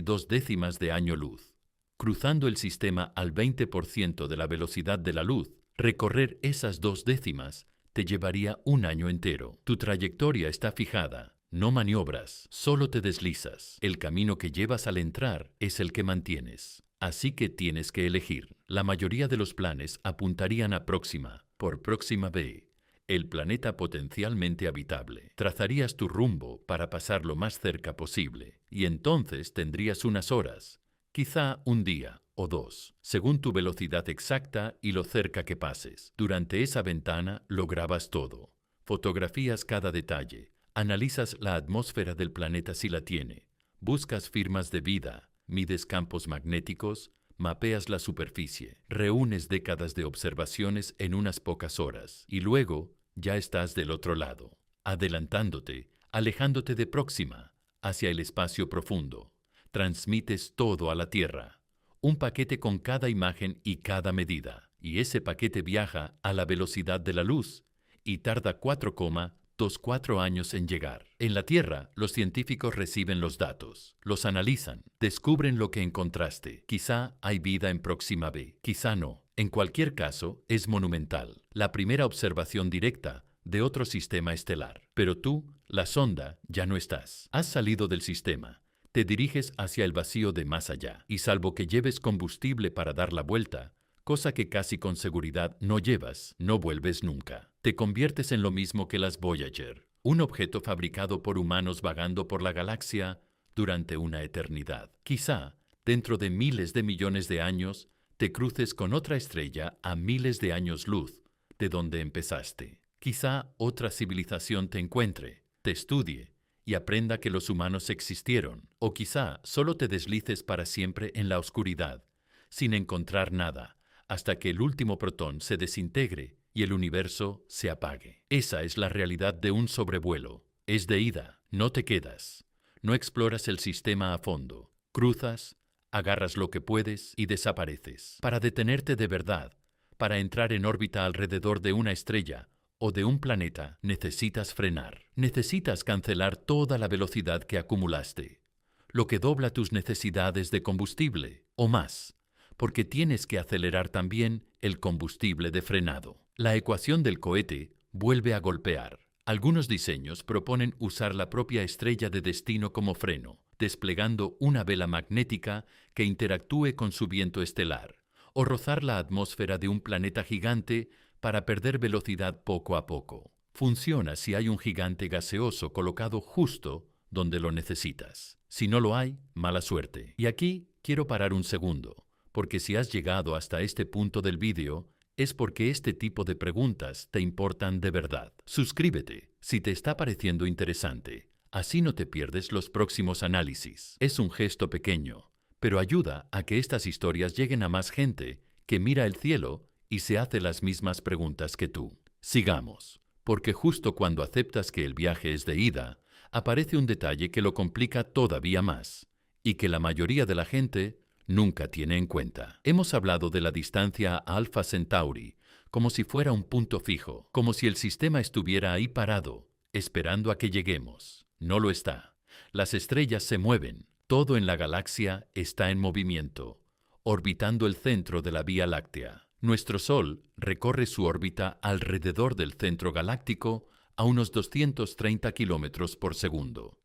2/10 de año luz. Cruzando el sistema al 20% de la velocidad de la luz, recorrer esas 2/10 te llevaría un año entero. Tu trayectoria está fijada. No maniobras, solo te deslizas. El camino que llevas al entrar es el que mantienes. Así que tienes que elegir. La mayoría de los planes apuntarían a Próxima, por Próxima b, el planeta potencialmente habitable. Trazarías tu rumbo para pasar lo más cerca posible, y entonces tendrías unas horas, quizá un día o dos, según tu velocidad exacta y lo cerca que pases. Durante esa ventana lo grabas todo. Fotografías cada detalle. Analizas la atmósfera del planeta si la tiene. Buscas firmas de vida. Mides campos magnéticos. Mapeas la superficie. Reúnes décadas de observaciones en unas pocas horas. Y luego ya estás del otro lado. Adelantándote, alejándote de Próxima, hacia el espacio profundo. Transmites todo a la Tierra. Un paquete con cada imagen y cada medida. Y ese paquete viaja a la velocidad de la luz y tarda 4,24 años en llegar. En la Tierra, los científicos reciben los datos, los analizan, descubren lo que encontraste. Quizá hay vida en Próxima b, quizá no. En cualquier caso, es monumental. La primera observación directa de otro sistema estelar. Pero tú, la sonda, ya no estás. Has salido del sistema. Te diriges hacia el vacío de más allá, y salvo que lleves combustible para dar la vuelta, cosa que casi con seguridad no llevas, no vuelves nunca. Te conviertes en lo mismo que las Voyager, un objeto fabricado por humanos vagando por la galaxia durante una eternidad. Quizá, dentro de miles de millones de años, te cruces con otra estrella a miles de años luz de donde empezaste. Quizá otra civilización te encuentre, te estudie y aprenda que los humanos existieron. O quizá solo te deslices para siempre en la oscuridad, sin encontrar nada, hasta que el último protón se desintegre y el universo se apague. Esa es la realidad de un sobrevuelo. Es de ida, no te quedas. No exploras el sistema a fondo. Cruzas, agarras lo que puedes y desapareces. Para detenerte de verdad, para entrar en órbita alrededor de una estrella o de un planeta, necesitas frenar. Necesitas cancelar toda la velocidad que acumulaste, lo que dobla tus necesidades de combustible, o más, porque tienes que acelerar también el combustible de frenado. La ecuación del cohete vuelve a golpear. Algunos diseños proponen usar la propia estrella de destino como freno, desplegando una vela magnética que interactúe con su viento estelar, o rozar la atmósfera de un planeta gigante para perder velocidad poco a poco. Funciona si hay un gigante gaseoso colocado justo donde lo necesitas. Si no lo hay, mala suerte. Y aquí quiero parar un segundo, porque si has llegado hasta este punto del vídeo, es porque este tipo de preguntas te importan de verdad. Suscríbete si te está pareciendo interesante. Así no te pierdes los próximos análisis. Es un gesto pequeño, pero ayuda a que estas historias lleguen a más gente que mira el cielo y se hace las mismas preguntas que tú. Sigamos, porque justo cuando aceptas que el viaje es de ida, aparece un detalle que lo complica todavía más, y que la mayoría de la gente nunca tiene en cuenta. Hemos hablado de la distancia a Alpha Centauri como si fuera un punto fijo, como si el sistema estuviera ahí parado, esperando a que lleguemos. No lo está. Las estrellas se mueven, todo en la galaxia está en movimiento, orbitando el centro de la Vía Láctea. Nuestro Sol recorre su órbita alrededor del centro galáctico a unos 230 kilómetros por segundo.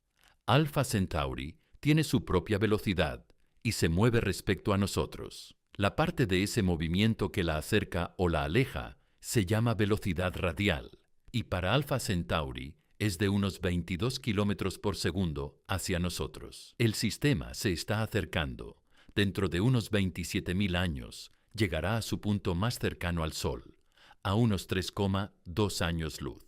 Alpha Centauri tiene su propia velocidad y se mueve respecto a nosotros. La parte de ese movimiento que la acerca o la aleja se llama velocidad radial, y para Alpha Centauri es de unos 22 kilómetros por segundo hacia nosotros. El sistema se está acercando. Dentro de unos 27.000 años, llegará a su punto más cercano al Sol, a unos 3,2 años luz,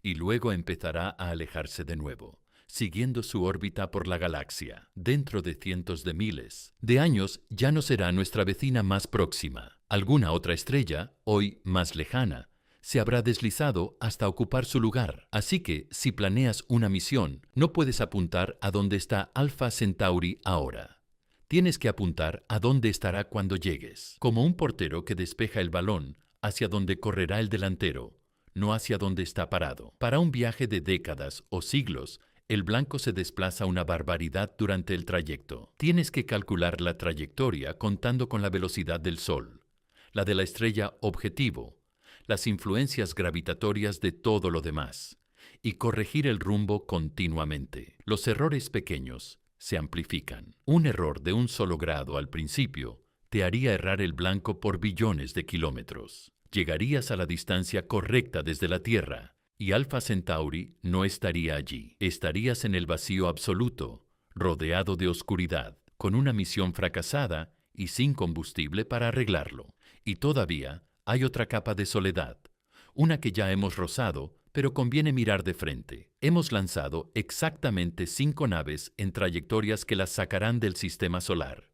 y luego empezará a alejarse de nuevo, siguiendo su órbita por la galaxia. Dentro de cientos de miles de años ya no será nuestra vecina más próxima. Alguna otra estrella, hoy más lejana, se habrá deslizado hasta ocupar su lugar. Así que, si planeas una misión, no puedes apuntar a dónde está Alpha Centauri ahora. Tienes que apuntar a dónde estará cuando llegues, como un portero que despeja el balón hacia donde correrá el delantero, no hacia donde está parado. Para un viaje de décadas o siglos, el blanco se desplaza una barbaridad durante el trayecto. Tienes que calcular la trayectoria contando con la velocidad del Sol, la de la estrella objetivo, las influencias gravitatorias de todo lo demás, y corregir el rumbo continuamente. Los errores pequeños se amplifican. Un error de un solo grado al principio te haría errar el blanco por billones de kilómetros. Llegarías a la distancia correcta desde la Tierra y Alpha Centauri no estaría allí. Estarías en el vacío absoluto, rodeado de oscuridad, con una misión fracasada y sin combustible para arreglarlo. Y todavía hay otra capa de soledad, una que ya hemos rozado, pero conviene mirar de frente. Hemos lanzado exactamente 5 naves en trayectorias que las sacarán del sistema solar.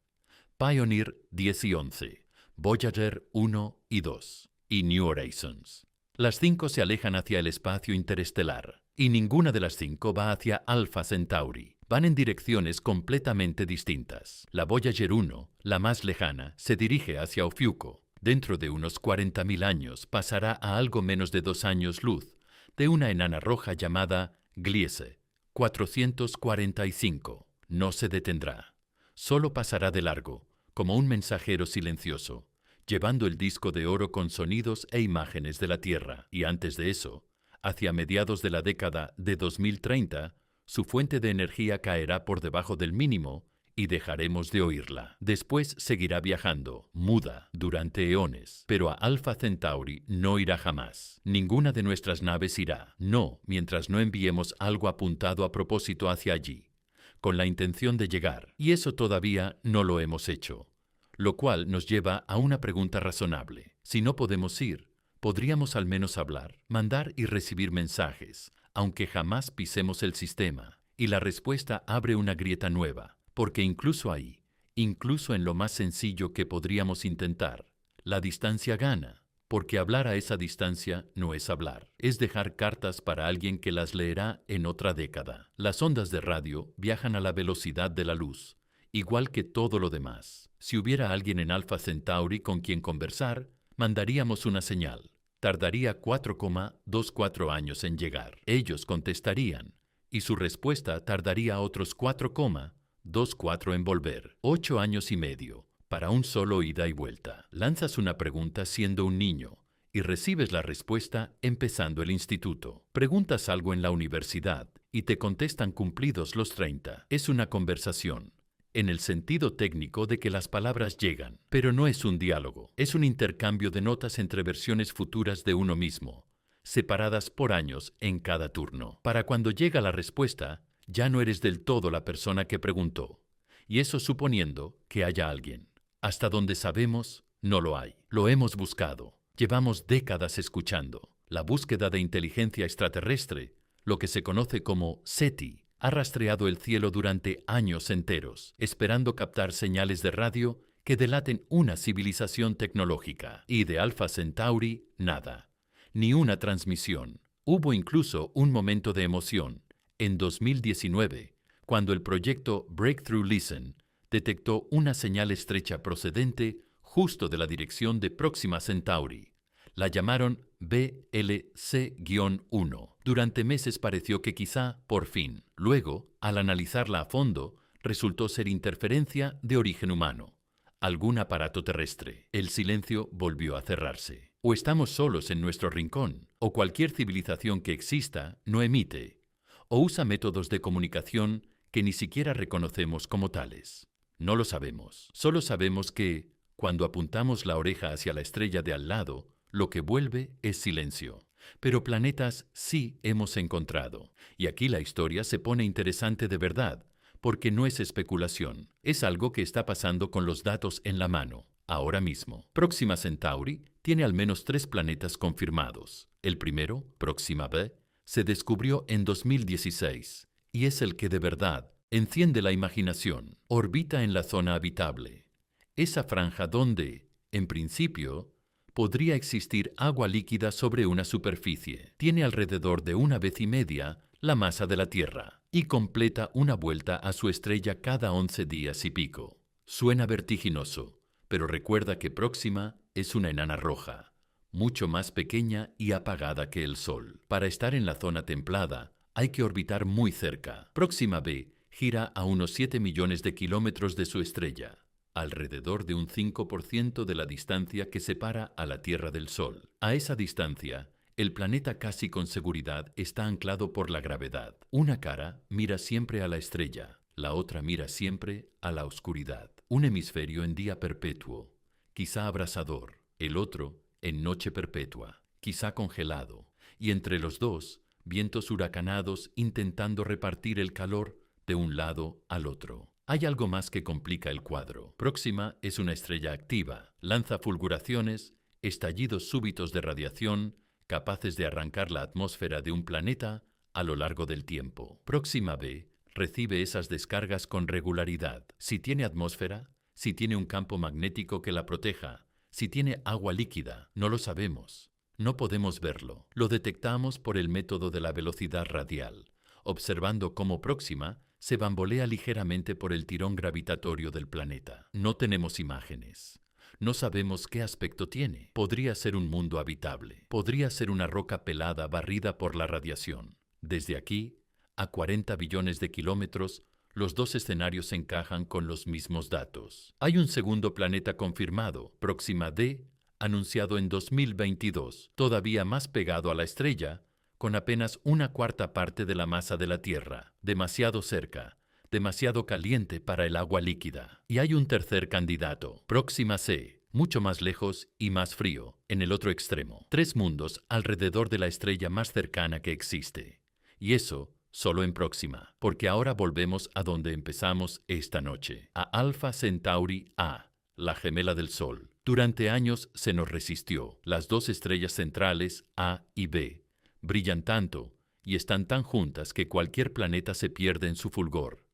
Pioneer 10 y 11, Voyager 1 y 2 y New Horizons. Las 5 se alejan hacia el espacio interestelar y ninguna de las 5 va hacia Alpha Centauri. Van en direcciones completamente distintas. La Voyager 1, la más lejana, se dirige hacia Ofiuco. Dentro de unos 40.000 años pasará a algo menos de 2 años luz de una enana roja llamada Gliese 445. No se detendrá. Solo pasará de largo, como un mensajero silencioso, llevando el disco de oro con sonidos e imágenes de la Tierra. Y antes de eso, hacia mediados de la década de 2030, su fuente de energía caerá por debajo del mínimo y dejaremos de oírla. Después seguirá viajando, muda, durante eones, pero a Alpha Centauri no irá jamás. Ninguna de nuestras naves irá, no, mientras no enviemos algo apuntado a propósito hacia allí, con la intención de llegar, y eso todavía no lo hemos hecho. Lo cual nos lleva a una pregunta razonable. Si no podemos ir, ¿podríamos al menos hablar, mandar y recibir mensajes, aunque jamás pisemos el sistema? Y la respuesta abre una grieta nueva. Porque incluso ahí, incluso en lo más sencillo que podríamos intentar, la distancia gana, porque hablar a esa distancia no es hablar, es dejar cartas para alguien que las leerá en otra década. Las ondas de radio viajan a la velocidad de la luz, igual que todo lo demás. Si hubiera alguien en Alpha Centauri con quien conversar, mandaríamos una señal. Tardaría 4,24 años en llegar. Ellos contestarían, y su respuesta tardaría otros 4,24 en volver. 8 años y medio, para un solo ida y vuelta. Lanzas una pregunta siendo un niño y recibes la respuesta empezando el instituto. Preguntas algo en la universidad y te contestan cumplidos los 30. Es una conversación, en el sentido técnico de que las palabras llegan, pero no es un diálogo. Es un intercambio de notas entre versiones futuras de uno mismo, separadas por años en cada turno. Para cuando llega la respuesta, ya no eres del todo la persona que preguntó, y eso suponiendo que haya alguien. Hasta donde sabemos, no lo hay. Lo hemos buscado. Llevamos décadas escuchando. La búsqueda de inteligencia extraterrestre, lo que se conoce como SETI, ha rastreado el cielo durante años enteros, esperando captar señales de radio que delaten una civilización tecnológica. Y de Alpha Centauri, nada. Ni una transmisión. Hubo incluso un momento de emoción en 2019, cuando el proyecto Breakthrough Listen detectó una señal estrecha procedente justo de la dirección de Próxima Centauri. La llamaron BLC-1. Durante meses pareció que quizá, por fin. Luego, al analizarla a fondo, resultó ser interferencia de origen humano, algún aparato terrestre. El silencio volvió a cerrarse. O estamos solos en nuestro rincón, o cualquier civilización que exista no emite, o usa métodos de comunicación que ni siquiera reconocemos como tales. No lo sabemos. Solo sabemos que, cuando apuntamos la oreja hacia la estrella de al lado, lo que vuelve es silencio. Pero planetas sí hemos encontrado. Y aquí la historia se pone interesante de verdad, porque no es especulación. Es algo que está pasando con los datos en la mano, ahora mismo. Próxima Centauri tiene al menos 3 planetas confirmados. El primero, Próxima B, se descubrió en 2016 y es el que de verdad enciende la imaginación. Orbita en la zona habitable, esa franja donde, en principio, podría existir agua líquida sobre una superficie. Tiene alrededor de 1,5 veces la masa de la Tierra y completa una vuelta a su estrella cada 11 días y pico. Suena vertiginoso, pero recuerda que Próxima es una enana roja, mucho más pequeña y apagada que el Sol. Para estar en la zona templada, hay que orbitar muy cerca. Próxima b gira a unos 7 millones de kilómetros de su estrella, alrededor de un 5% de la distancia que separa a la Tierra del Sol. A esa distancia, el planeta casi con seguridad está anclado por la gravedad. Una cara mira siempre a la estrella, la otra mira siempre a la oscuridad. Un hemisferio en día perpetuo, quizá abrasador, el otro en noche perpetua, quizá congelado, y entre los dos, vientos huracanados intentando repartir el calor de un lado al otro. Hay algo más que complica el cuadro. Próxima es una estrella activa, lanza fulguraciones, estallidos súbitos de radiación, capaces de arrancar la atmósfera de un planeta a lo largo del tiempo. Próxima b recibe esas descargas con regularidad. Si tiene atmósfera, si tiene un campo magnético que la proteja, si tiene agua líquida, no lo sabemos. No podemos verlo. Lo detectamos por el método de la velocidad radial, observando cómo Próxima se bambolea ligeramente por el tirón gravitatorio del planeta. No tenemos imágenes. No sabemos qué aspecto tiene. Podría ser un mundo habitable. Podría ser una roca pelada barrida por la radiación. Desde aquí, a 40 billones de kilómetros, los dos escenarios encajan con los mismos datos. Hay un segundo planeta confirmado, Próxima d, anunciado en 2022, todavía más pegado a la estrella, con apenas una cuarta parte de la masa de la Tierra, demasiado cerca, demasiado caliente para el agua líquida. Y hay un tercer candidato, Próxima c, mucho más lejos y más frío, en el otro extremo. 3 mundos alrededor de la estrella más cercana que existe. Y eso solo en Próxima, porque ahora volvemos a donde empezamos esta noche, a Alpha Centauri A, la gemela del Sol. Durante años se nos resistió. Las dos estrellas centrales, A y B, brillan tanto y están tan juntas que cualquier planeta se pierde en su fulgor.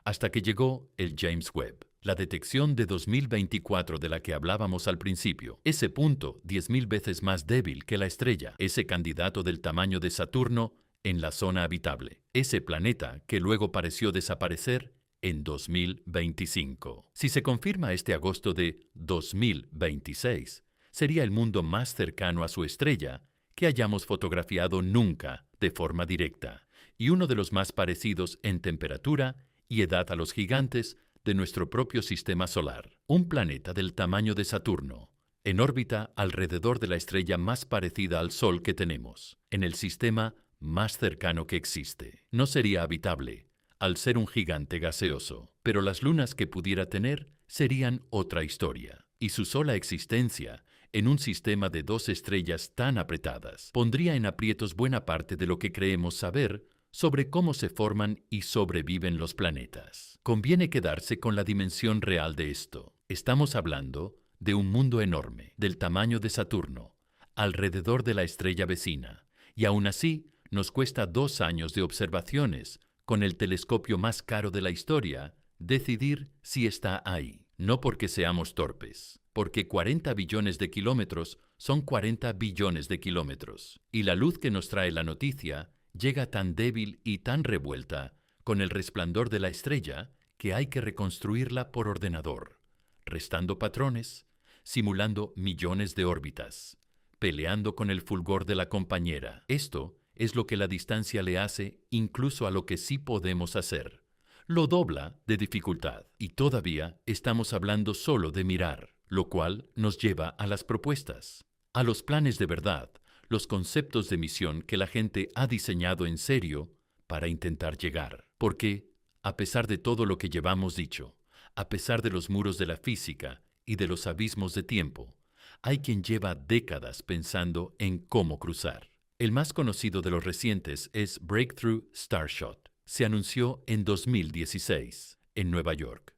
Hasta que llegó el James Webb, la detección de 2024 de la que hablábamos al principio. Ese punto 10.000 veces más débil que la estrella, ese candidato del tamaño de Saturno en la zona habitable, ese planeta que luego pareció desaparecer en 2025. Si se confirma este agosto de 2026, sería el mundo más cercano a su estrella que hayamos fotografiado nunca de forma directa, y uno de los más parecidos en temperatura y edad a los gigantes de nuestro propio sistema solar. Un planeta del tamaño de Saturno, en órbita alrededor de la estrella más parecida al Sol que tenemos, en el sistema más cercano que existe. No sería habitable, al ser un gigante gaseoso, pero las lunas que pudiera tener serían otra historia, y su sola existencia en un sistema de 2 estrellas tan apretadas pondría en aprietos buena parte de lo que creemos saber sobre cómo se forman y sobreviven los planetas. Conviene quedarse con la dimensión real de esto. Estamos hablando de un mundo enorme, del tamaño de Saturno, alrededor de la estrella vecina, y aún así nos cuesta 2 años de observaciones, con el telescopio más caro de la historia, decidir si está ahí. No porque seamos torpes, porque 40 billones de kilómetros son 40 billones de kilómetros. Y la luz que nos trae la noticia llega tan débil y tan revuelta con el resplandor de la estrella que hay que reconstruirla por ordenador, restando patrones, simulando millones de órbitas, peleando con el fulgor de la compañera. Esto es lo que la distancia le hace incluso a lo que sí podemos hacer. Lo dobla de dificultad. Y todavía estamos hablando solo de mirar, lo cual nos lleva a las propuestas, a los planes de verdad, los conceptos de misión que la gente ha diseñado en serio para intentar llegar. Porque, a pesar de todo lo que llevamos dicho, a pesar de los muros de la física y de los abismos de tiempo, hay quien lleva décadas pensando en cómo cruzar. El más conocido de los recientes es Breakthrough Starshot. Se anunció en 2016, en Nueva York,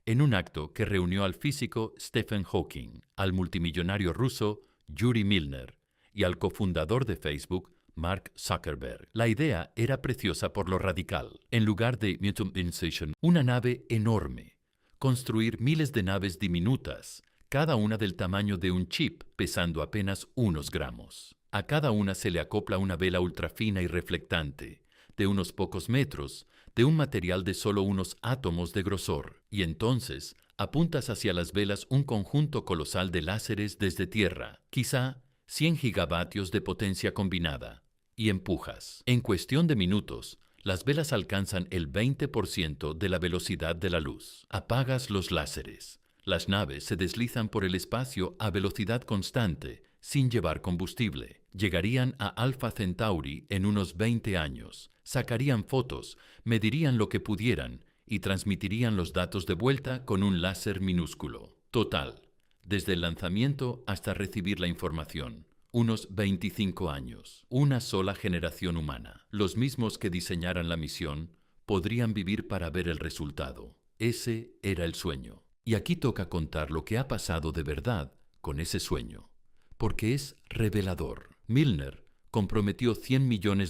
en un acto que reunió al físico Stephen Hawking, al multimillonario ruso Yuri Milner y al cofundador de Facebook, Mark Zuckerberg. La idea era preciosa por lo radical. En lugar de Mutum Inception, una nave enorme, construir miles de naves diminutas, cada una del tamaño de un chip, pesando apenas unos gramos. A cada una se le acopla una vela ultrafina y reflectante, de unos pocos metros, de un material de solo unos átomos de grosor, y entonces Apuntas hacia las velas un conjunto colosal de láseres desde tierra, quizá 100 gigavatios de potencia combinada, y empujas. En cuestión de minutos, las velas alcanzan el 20% de la velocidad de la luz. Apagas los láseres. Las naves se deslizan por el espacio a velocidad constante, sin llevar combustible. Llegarían a Alpha Centauri en unos 20 años. Sacarían fotos, medirían lo que pudieran y transmitirían los datos de vuelta con un láser minúsculo. Total, desde el lanzamiento hasta recibir la información, unos 25 años. Una sola generación humana. Los mismos que diseñaran la misión podrían vivir para ver el resultado. Ese era el sueño. Y aquí toca contar lo que ha pasado de verdad con ese sueño, porque es revelador. Milner comprometió $100 millones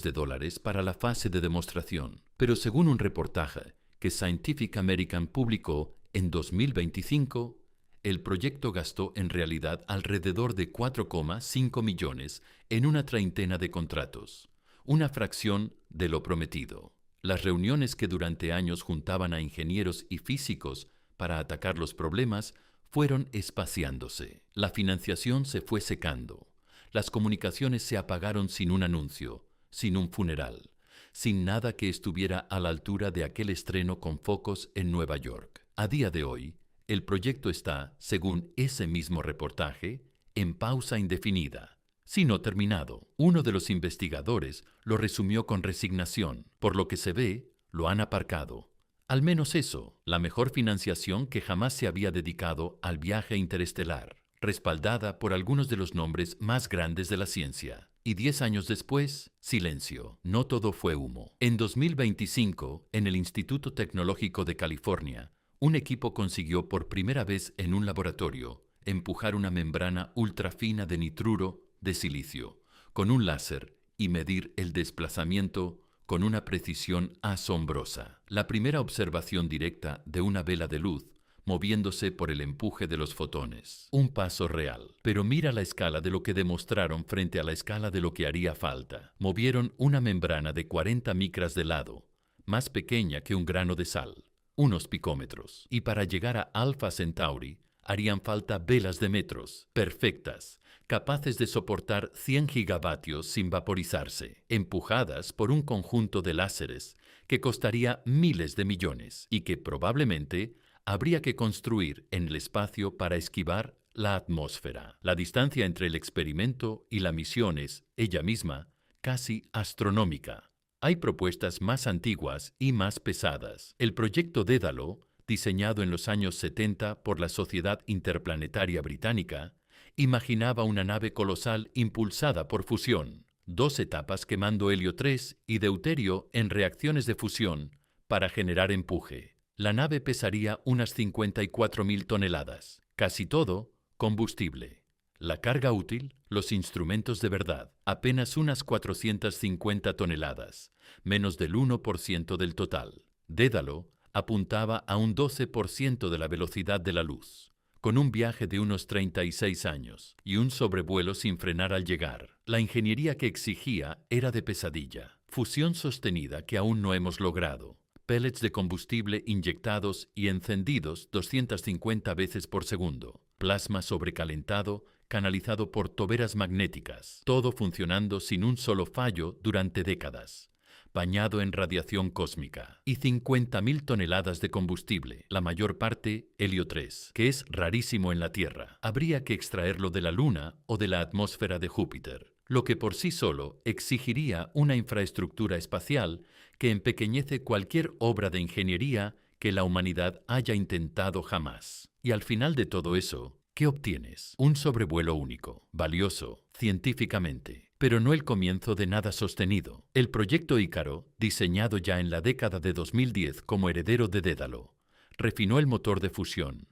para la fase de demostración, pero según un reportaje que Scientific American publicó en 2025, el proyecto gastó en realidad alrededor de 4,5 millones en una treintena de contratos, una fracción de lo prometido. Las reuniones que durante años juntaban a ingenieros y físicos para atacar los problemas fueron espaciándose. La financiación se fue secando. Las comunicaciones se apagaron sin un anuncio, sin un funeral, sin nada que estuviera a la altura de aquel estreno con focos en Nueva York. A día de hoy, el proyecto está, según ese mismo reportaje, en pausa indefinida, si no terminado. Uno de los investigadores lo resumió con resignación. Por lo que se ve, lo han aparcado. Al menos eso, la mejor financiación que jamás se había dedicado al viaje interestelar, respaldada por algunos de los nombres más grandes de la ciencia. Y 10 años después, silencio. No todo fue humo. En 2025, en el Instituto Tecnológico de California, un equipo consiguió por primera vez en un laboratorio empujar una membrana ultrafina de nitruro de silicio con un láser y medir el desplazamiento con una precisión asombrosa. La primera observación directa de una vela de luz moviéndose por el empuje de los fotones. Un paso real. Pero mira la escala de lo que demostraron frente a la escala de lo que haría falta. Movieron una membrana de 40 micras de lado, más pequeña que un grano de sal, unos picómetros. Y para llegar a Alpha Centauri, harían falta velas de metros, perfectas, capaces de soportar 100 gigavatios sin vaporizarse, empujadas por un conjunto de láseres que costaría miles de millones y que probablemente habría que construir en el espacio para esquivar la atmósfera. La distancia entre el experimento y la misión es, ella misma, casi astronómica. Hay propuestas más antiguas y más pesadas. El proyecto Dédalo, diseñado en los años 70 por la Sociedad Interplanetaria Británica, imaginaba una nave colosal impulsada por fusión, 2 etapas quemando helio 3 y deuterio en reacciones de fusión para generar empuje. La nave pesaría unas 54.000 toneladas, casi todo combustible. La carga útil, los instrumentos de verdad, apenas unas 450 toneladas, menos del 1% del total. Dédalo apuntaba a un 12% de la velocidad de la luz, con un viaje de unos 36 años y un sobrevuelo sin frenar al llegar. La ingeniería que exigía era de pesadilla. Fusión sostenida que aún no hemos logrado. Pellets de combustible inyectados y encendidos 250 veces por segundo. Plasma sobrecalentado, canalizado por toberas magnéticas. Todo funcionando sin un solo fallo durante décadas. Bañado en radiación cósmica, y 50.000 toneladas de combustible, la mayor parte helio 3, que es rarísimo en la Tierra. Habría que extraerlo de la Luna o de la atmósfera de Júpiter, lo que por sí solo exigiría una infraestructura espacial que empequeñece cualquier obra de ingeniería que la humanidad haya intentado jamás. Y al final de todo eso, ¿qué obtienes? Un sobrevuelo único, valioso, científicamente, pero no el comienzo de nada sostenido. El proyecto Ícaro, diseñado ya en la década de 2010 como heredero de Dédalo, refinó el motor de fusión,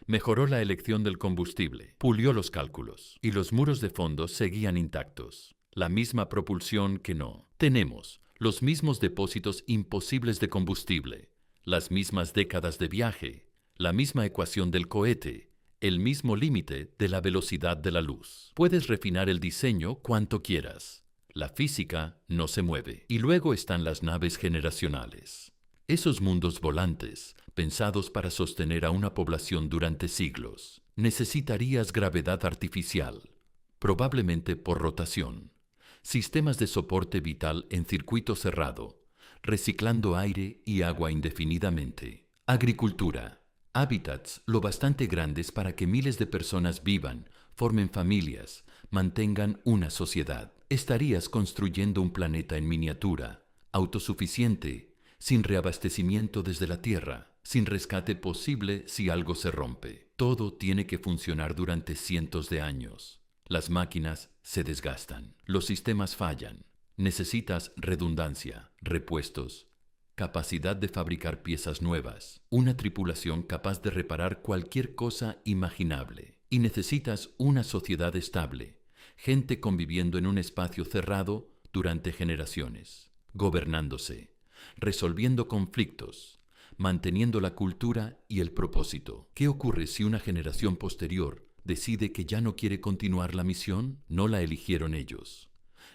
mejoró la elección del combustible, pulió los cálculos, y los muros de fondo seguían intactos. La misma propulsión que no. Tenemos los mismos depósitos imposibles de combustible, las mismas décadas de viaje, la misma ecuación del cohete, el mismo límite de la velocidad de la luz. Puedes refinar el diseño cuanto quieras. La física no se mueve. Y luego están las naves generacionales. Esos mundos volantes, pensados para sostener a una población durante siglos. Necesitarías gravedad artificial, probablemente por rotación, sistemas de soporte vital en circuito cerrado, reciclando aire y agua indefinidamente. Agricultura. Hábitats lo bastante grandes para que miles de personas vivan, formen familias, mantengan una sociedad. Estarías construyendo un planeta en miniatura, autosuficiente, sin reabastecimiento desde la Tierra, sin rescate posible si algo se rompe. Todo tiene que funcionar durante cientos de años. Las máquinas se desgastan, los sistemas fallan. Necesitas redundancia, repuestos, capacidad de fabricar piezas nuevas, una tripulación capaz de reparar cualquier cosa imaginable. Y necesitas una sociedad estable, gente conviviendo en un espacio cerrado durante generaciones, gobernándose, resolviendo conflictos, manteniendo la cultura y el propósito. ¿Qué ocurre si una generación posterior decide que ya no quiere continuar la misión? No la eligieron ellos,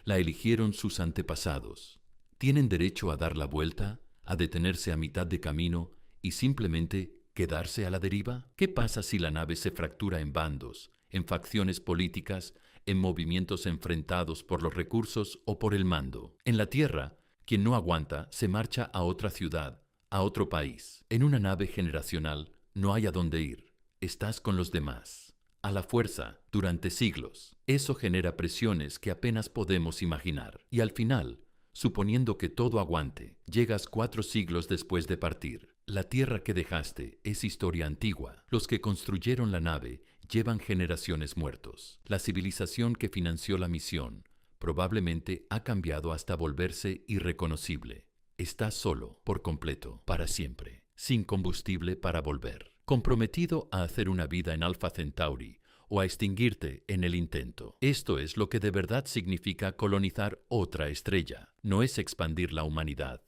la eligieron sus antepasados. ¿Tienen derecho a dar la vuelta, a detenerse a mitad de camino y simplemente quedarse a la deriva? ¿Qué pasa si la nave se fractura en bandos, en facciones políticas, en movimientos enfrentados por los recursos o por el mando? En la Tierra, quien no aguanta se marcha a otra ciudad, a otro país. En una nave generacional no hay a dónde ir. Estás con los demás, a la fuerza, durante siglos. Eso genera presiones que apenas podemos imaginar. Y al final, suponiendo que todo aguante, llegas 4 siglos después de partir. La Tierra que dejaste es historia antigua. Los que construyeron la nave llevan generaciones muertos. La civilización que financió la misión probablemente ha cambiado hasta volverse irreconocible. Estás solo, por completo, para siempre, sin combustible para volver, comprometido a hacer una vida en Alpha Centauri o a extinguirte en el intento. Esto es lo que de verdad significa colonizar otra estrella. No es expandir la humanidad,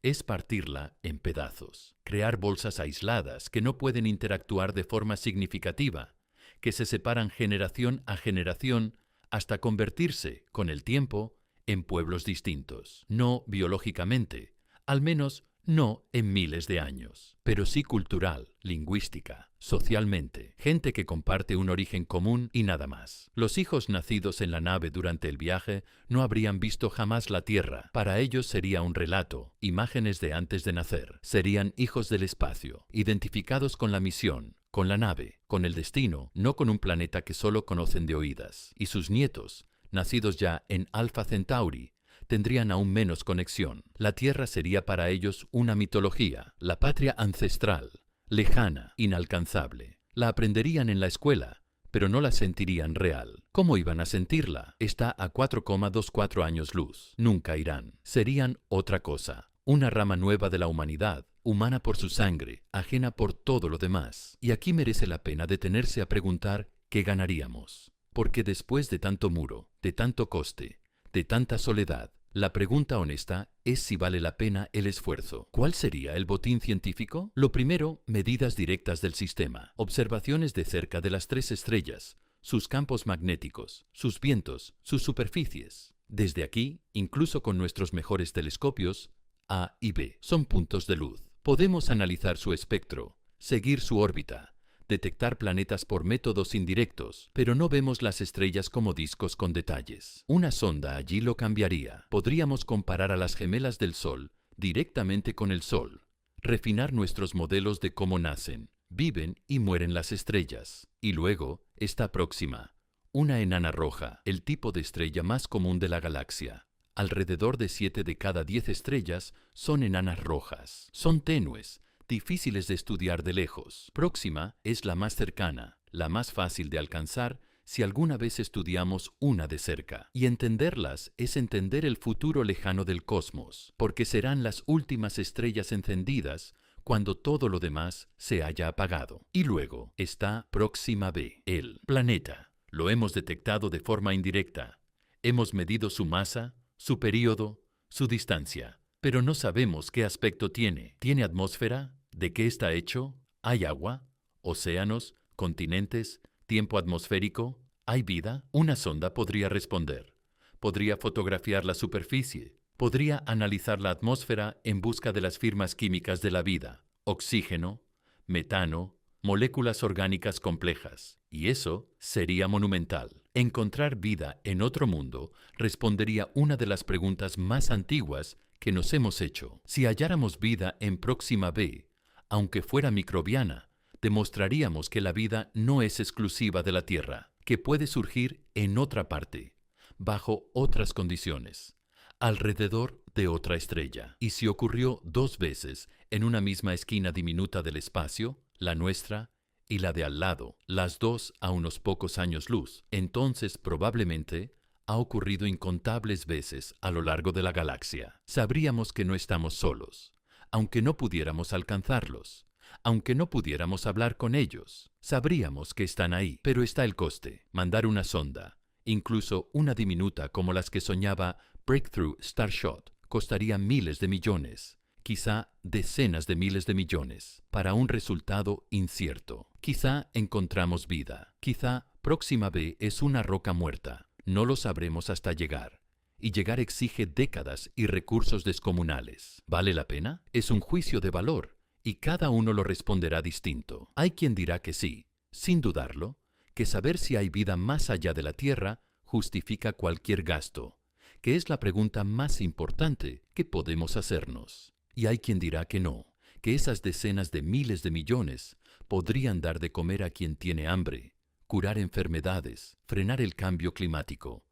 es partirla en pedazos, crear bolsas aisladas que no pueden interactuar de forma significativa, que se separan generación a generación hasta convertirse, con el tiempo, en pueblos distintos. No biológicamente, al menos no en miles de años, pero sí cultural, lingüística, socialmente, gente que comparte un origen común y nada más. Los hijos nacidos en la nave durante el viaje no habrían visto jamás la Tierra. Para ellos sería un relato, imágenes de antes de nacer. Serían hijos del espacio, identificados con la misión, con la nave, con el destino, no con un planeta que solo conocen de oídas. Y sus nietos, nacidos ya en Alpha Centauri, tendrían aún menos conexión. La Tierra sería para ellos una mitología, la patria ancestral, lejana, inalcanzable. La aprenderían en la escuela, pero no la sentirían real. ¿Cómo iban a sentirla? Está a 4,24 años luz. Nunca irán. Serían otra cosa, una rama nueva de la humanidad, humana por su sangre, ajena por todo lo demás. Y aquí merece la pena detenerse a preguntar qué ganaríamos. Porque después de tanto muro, de tanto coste, de tanta soledad, la pregunta honesta es si vale la pena el esfuerzo. ¿Cuál sería el botín científico? Lo primero, medidas directas del sistema, observaciones de cerca de las 3 estrellas, sus campos magnéticos, sus vientos, sus superficies. Desde aquí, incluso con nuestros mejores telescopios, A y B son puntos de luz. Podemos analizar su espectro, seguir su órbita, detectar planetas por métodos indirectos, pero no vemos las estrellas como discos con detalles. Una sonda allí lo cambiaría. Podríamos comparar a las gemelas del Sol directamente con el Sol, refinar nuestros modelos de cómo nacen, viven y mueren las estrellas. Y luego está Próxima, una enana roja, el tipo de estrella más común de la galaxia. Alrededor de 7 de cada 10 estrellas son enanas rojas. Son tenues, difíciles de estudiar de lejos. Próxima es la más cercana, la más fácil de alcanzar si alguna vez estudiamos una de cerca. Y entenderlas es entender el futuro lejano del cosmos, porque serán las últimas estrellas encendidas cuando todo lo demás se haya apagado. Y luego está Próxima b, el planeta. Lo hemos detectado de forma indirecta. Hemos medido su masa, su período, su distancia. Pero no sabemos qué aspecto tiene. ¿Tiene atmósfera? ¿De qué está hecho? ¿Hay agua? ¿Océanos? ¿Continentes? ¿Tiempo atmosférico? ¿Hay vida? Una sonda podría responder. Podría fotografiar la superficie. Podría analizar la atmósfera en busca de las firmas químicas de la vida. oxígeno, metano, moléculas orgánicas complejas. Y eso sería monumental. Encontrar vida en otro mundo respondería una de las preguntas más antiguas que nos hemos hecho. Si halláramos vida en Próxima B, aunque fuera microbiana, demostraríamos que la vida no es exclusiva de la Tierra, que puede surgir en otra parte, bajo otras condiciones, alrededor de otra estrella. Y si ocurrió 2 veces en una misma esquina diminuta del espacio, la nuestra y la de al lado, las dos a unos pocos años luz, entonces probablemente ha ocurrido incontables veces a lo largo de la galaxia. Sabríamos que no estamos solos, aunque no pudiéramos alcanzarlos, aunque no pudiéramos hablar con ellos. Sabríamos que están ahí, pero está el coste. Mandar una sonda, incluso una diminuta como las que soñaba Breakthrough Starshot, costaría miles de millones, quizá decenas de miles de millones, para un resultado incierto. Quizá encontramos vida, quizá Próxima B es una roca muerta. No lo sabremos hasta llegar, y llegar exige décadas y recursos descomunales. ¿Vale la pena? Es un juicio de valor, y cada uno lo responderá distinto. Hay quien dirá que sí, sin dudarlo, que saber si hay vida más allá de la Tierra justifica cualquier gasto, que es la pregunta más importante que podemos hacernos. Y hay quien dirá que no, que esas decenas de miles de millones podrían dar de comer a quien tiene hambre, curar enfermedades, frenar el cambio climático,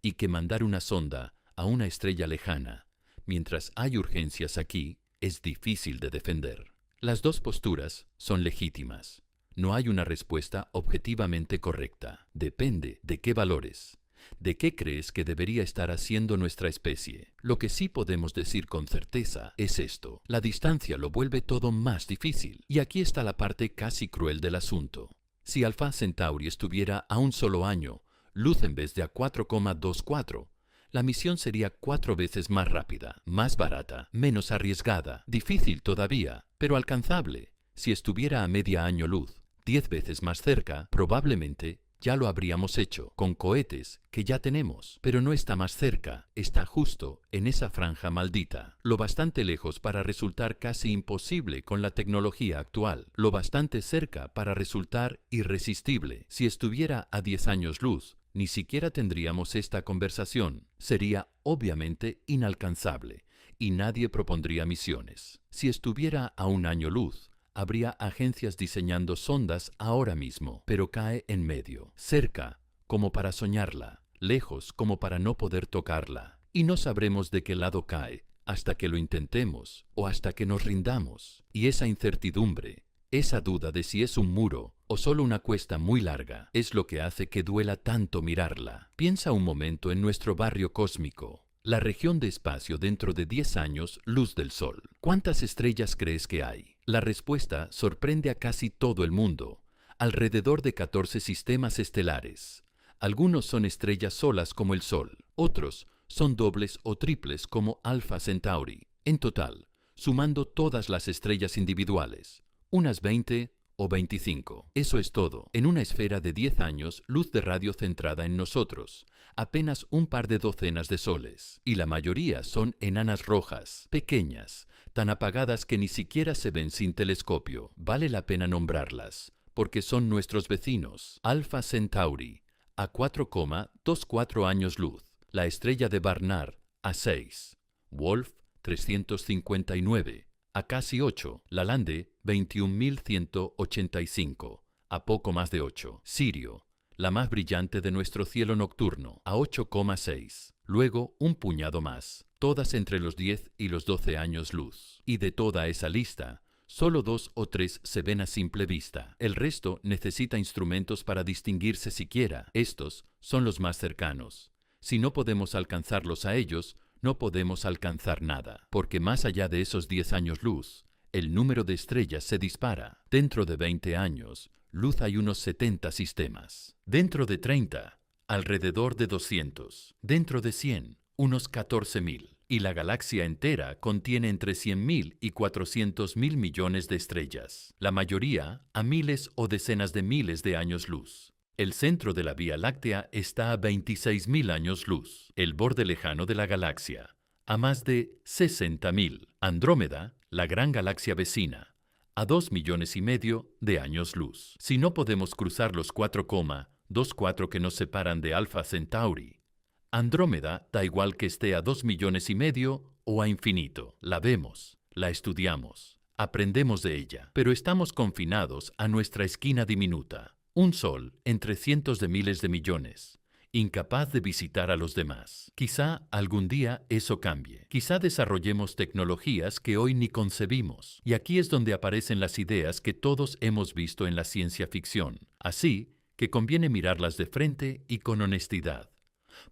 y que mandar una sonda a una estrella lejana, mientras hay urgencias aquí, es difícil de defender. Las dos posturas son legítimas. No hay una respuesta objetivamente correcta. Depende de qué valores, de qué crees que debería estar haciendo nuestra especie. Lo que sí podemos decir con certeza es esto: la distancia lo vuelve todo más difícil. Y aquí está la parte casi cruel del asunto. Si Alpha Centauri estuviera a un solo año, luz en vez de a 4,24, la misión sería 4 veces más rápida, más barata, menos arriesgada, difícil todavía, pero alcanzable. Si estuviera a media año luz, 10 veces más cerca, probablemente ya lo habríamos hecho, con cohetes que ya tenemos, pero no está más cerca, está justo en esa franja maldita, lo bastante lejos para resultar casi imposible con la tecnología actual, lo bastante cerca para resultar irresistible. Si estuviera a 10 años luz, ni siquiera tendríamos esta conversación, sería obviamente inalcanzable, y nadie propondría misiones. Si estuviera a 1 año luz, habría agencias diseñando sondas ahora mismo, pero cae en medio, cerca como para soñarla, lejos como para no poder tocarla. Y no sabremos de qué lado cae hasta que lo intentemos o hasta que nos rindamos. Y esa incertidumbre, esa duda de si es un muro o solo una cuesta muy larga, es lo que hace que duela tanto mirarla. Piensa un momento en nuestro barrio cósmico, la región de espacio dentro de 10 años luz del Sol. ¿Cuántas estrellas crees que hay? La respuesta sorprende a casi todo el mundo. Alrededor de 14 sistemas estelares. Algunos son estrellas solas como el Sol, otros son dobles o triples como Alpha Centauri. En total, sumando todas las estrellas individuales, unas 20 o 25. Eso es todo. En una esfera de 10 años, luz de radio centrada en nosotros, apenas un par de docenas de soles. Y la mayoría son enanas rojas, pequeñas, tan apagadas que ni siquiera se ven sin telescopio. Vale la pena nombrarlas, porque son nuestros vecinos. Alpha Centauri, a 4,24 años luz. La estrella de Barnard, a 6. Wolf, 359. A casi 8, Lalande, 21.185, a poco más de 8. Sirio, la más brillante de nuestro cielo nocturno, a 8,6. Luego un puñado más, todas entre los 10 y los 12 años luz. Y de toda esa lista, solo 2 o 3 se ven a simple vista. El resto necesita instrumentos para distinguirse siquiera. Estos son los más cercanos. Si no podemos alcanzarlos a ellos, no podemos alcanzar nada, porque más allá de esos 10 años luz, el número de estrellas se dispara. Dentro de 20 años, luz hay unos 70 sistemas. Dentro de 30, alrededor de 200. Dentro de 100, unos 14.000. Y la galaxia entera contiene entre 100.000 y 400.000 millones de estrellas, la mayoría a miles o decenas de miles de años luz. El centro de la Vía Láctea está a 26.000 años luz, el borde lejano de la galaxia, a más de 60.000. Andrómeda, la gran galaxia vecina, a 2,5 millones de años luz. Si no podemos cruzar los 4,24 que nos separan de Alpha Centauri, Andrómeda da igual que esté a 2,5 millones o a infinito. La vemos, la estudiamos, aprendemos de ella, pero estamos confinados a nuestra esquina diminuta, un sol entre cientos de miles de millones, incapaz de visitar a los demás. Quizá algún día eso cambie. Quizá desarrollemos tecnologías que hoy ni concebimos. Y aquí es donde aparecen las ideas que todos hemos visto en la ciencia ficción. Así que conviene mirarlas de frente y con honestidad,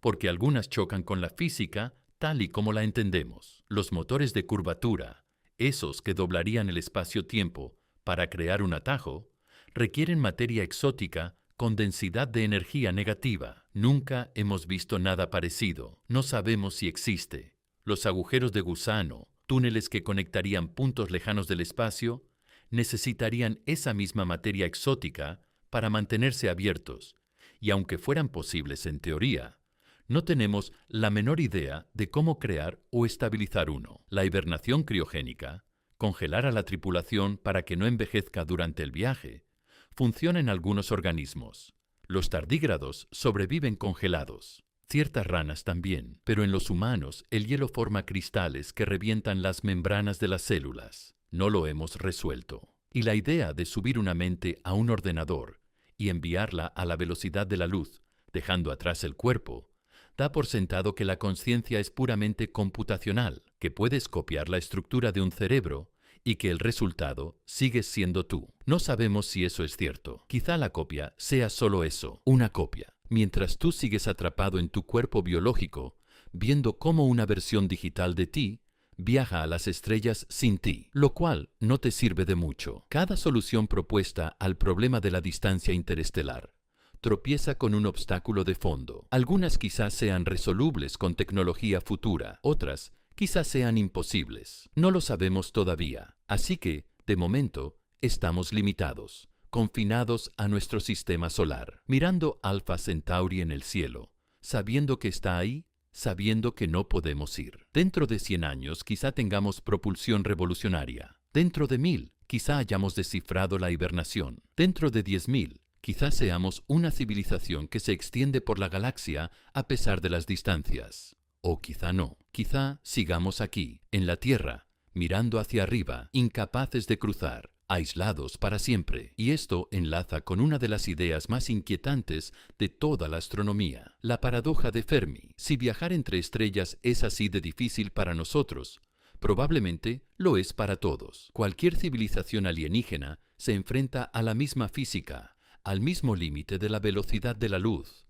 porque algunas chocan con la física tal y como la entendemos. Los motores de curvatura, esos que doblarían el espacio-tiempo para crear un atajo, requieren materia exótica con densidad de energía negativa. Nunca hemos visto nada parecido. No sabemos si existe. Los agujeros de gusano, túneles que conectarían puntos lejanos del espacio, necesitarían esa misma materia exótica para mantenerse abiertos, y aunque fueran posibles en teoría, no tenemos la menor idea de cómo crear o estabilizar uno. La hibernación criogénica, congelar a la tripulación para que no envejezca durante el viaje, funciona en algunos organismos. Los tardígrados sobreviven congelados, ciertas ranas también, pero en los humanos el hielo forma cristales que revientan las membranas de las células. No lo hemos resuelto. Y la idea de subir una mente a un ordenador y enviarla a la velocidad de la luz, dejando atrás el cuerpo, da por sentado que la conciencia es puramente computacional, que puedes copiar la estructura de un cerebro y que el resultado sigue siendo tú. No sabemos si eso es cierto. Quizá la copia sea solo eso, una copia, mientras tú sigues atrapado en tu cuerpo biológico, viendo cómo una versión digital de ti viaja a las estrellas sin ti, lo cual no te sirve de mucho. Cada solución propuesta al problema de la distancia interestelar tropieza con un obstáculo de fondo. Algunas quizás sean resolubles con tecnología futura, otras quizás sean imposibles. No lo sabemos todavía. Así que, de momento, estamos limitados, confinados a nuestro sistema solar, mirando Alpha Centauri en el cielo, sabiendo que está ahí, sabiendo que no podemos ir. Dentro de 100 años quizá tengamos propulsión revolucionaria. Dentro de 1000 quizá hayamos descifrado la hibernación. Dentro de 10.000 quizá seamos una civilización que se extiende por la galaxia a pesar de las distancias. O quizá no. Quizá sigamos aquí, en la Tierra, mirando hacia arriba, incapaces de cruzar, aislados para siempre. Y esto enlaza con una de las ideas más inquietantes de toda la astronomía, la paradoja de Fermi. Si viajar entre estrellas es así de difícil para nosotros, probablemente lo es para todos. Cualquier civilización alienígena se enfrenta a la misma física, al mismo límite de la velocidad de la luz,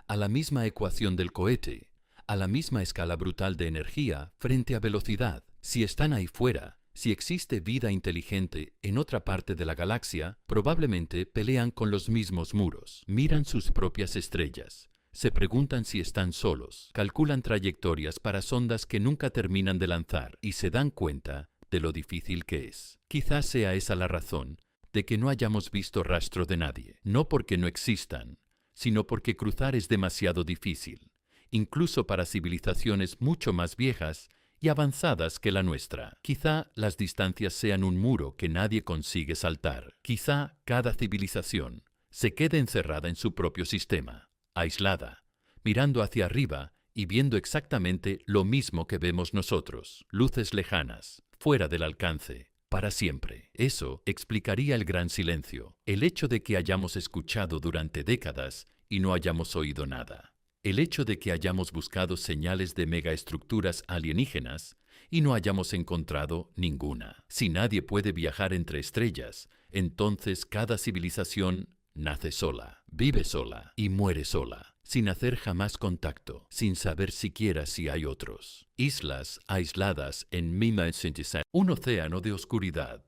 a la misma ecuación del cohete, a la misma escala brutal de energía frente a velocidad. Si están ahí fuera, si existe vida inteligente en otra parte de la galaxia, probablemente pelean con los mismos muros, miran sus propias estrellas, se preguntan si están solos, calculan trayectorias para sondas que nunca terminan de lanzar y se dan cuenta de lo difícil que es. Quizás sea esa la razón de que no hayamos visto rastro de nadie, no porque no existan, sino porque cruzar es demasiado difícil, incluso para civilizaciones mucho más viejas y avanzadas que la nuestra. Quizá las distancias sean un muro que nadie consigue saltar. Quizá cada civilización se quede encerrada en su propio sistema, aislada, mirando hacia arriba y viendo exactamente lo mismo que vemos nosotros, luces lejanas, fuera del alcance, para siempre. Eso explicaría el gran silencio, el hecho de que hayamos escuchado durante décadas y no hayamos oído nada. El hecho de que hayamos buscado señales de megaestructuras alienígenas y no hayamos encontrado ninguna. Si nadie puede viajar entre estrellas, entonces cada civilización nace sola, vive sola y muere sola, sin hacer jamás contacto, sin saber siquiera si hay otros. Islas aisladas en 1967. Un océano de oscuridad.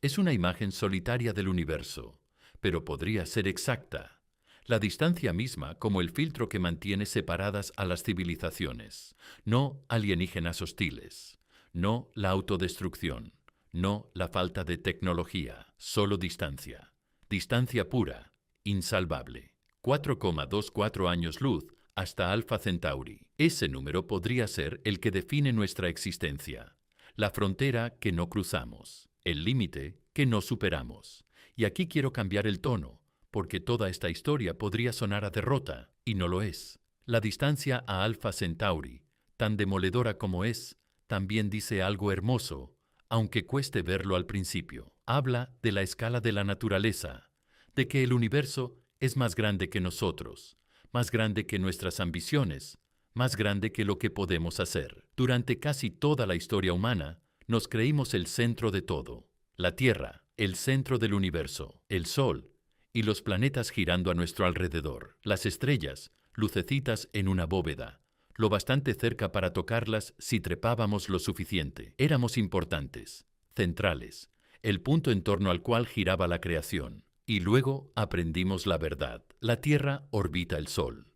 Es una imagen solitaria del universo, pero podría ser exacta. La distancia misma como el filtro que mantiene separadas a las civilizaciones, no alienígenas hostiles, no la autodestrucción, no la falta de tecnología, solo distancia. Distancia pura, insalvable. 4,24 años luz hasta Alpha Centauri. Ese número podría ser el que define nuestra existencia, la frontera que no cruzamos, el límite que no superamos. Y aquí quiero cambiar el tono, porque toda esta historia podría sonar a derrota, y no lo es. La distancia a Alpha Centauri, tan demoledora como es, también dice algo hermoso, aunque cueste verlo al principio. Habla de la escala de la naturaleza, de que el universo es más grande que nosotros, más grande que nuestras ambiciones, más grande que lo que podemos hacer. Durante casi toda la historia humana, nos creímos el centro de todo. La Tierra, el centro del universo, el Sol, y los planetas girando a nuestro alrededor. Las estrellas, lucecitas en una bóveda, lo bastante cerca para tocarlas si trepábamos lo suficiente. Éramos importantes, centrales, el punto en torno al cual giraba la creación. Y luego aprendimos la verdad. La Tierra orbita el Sol.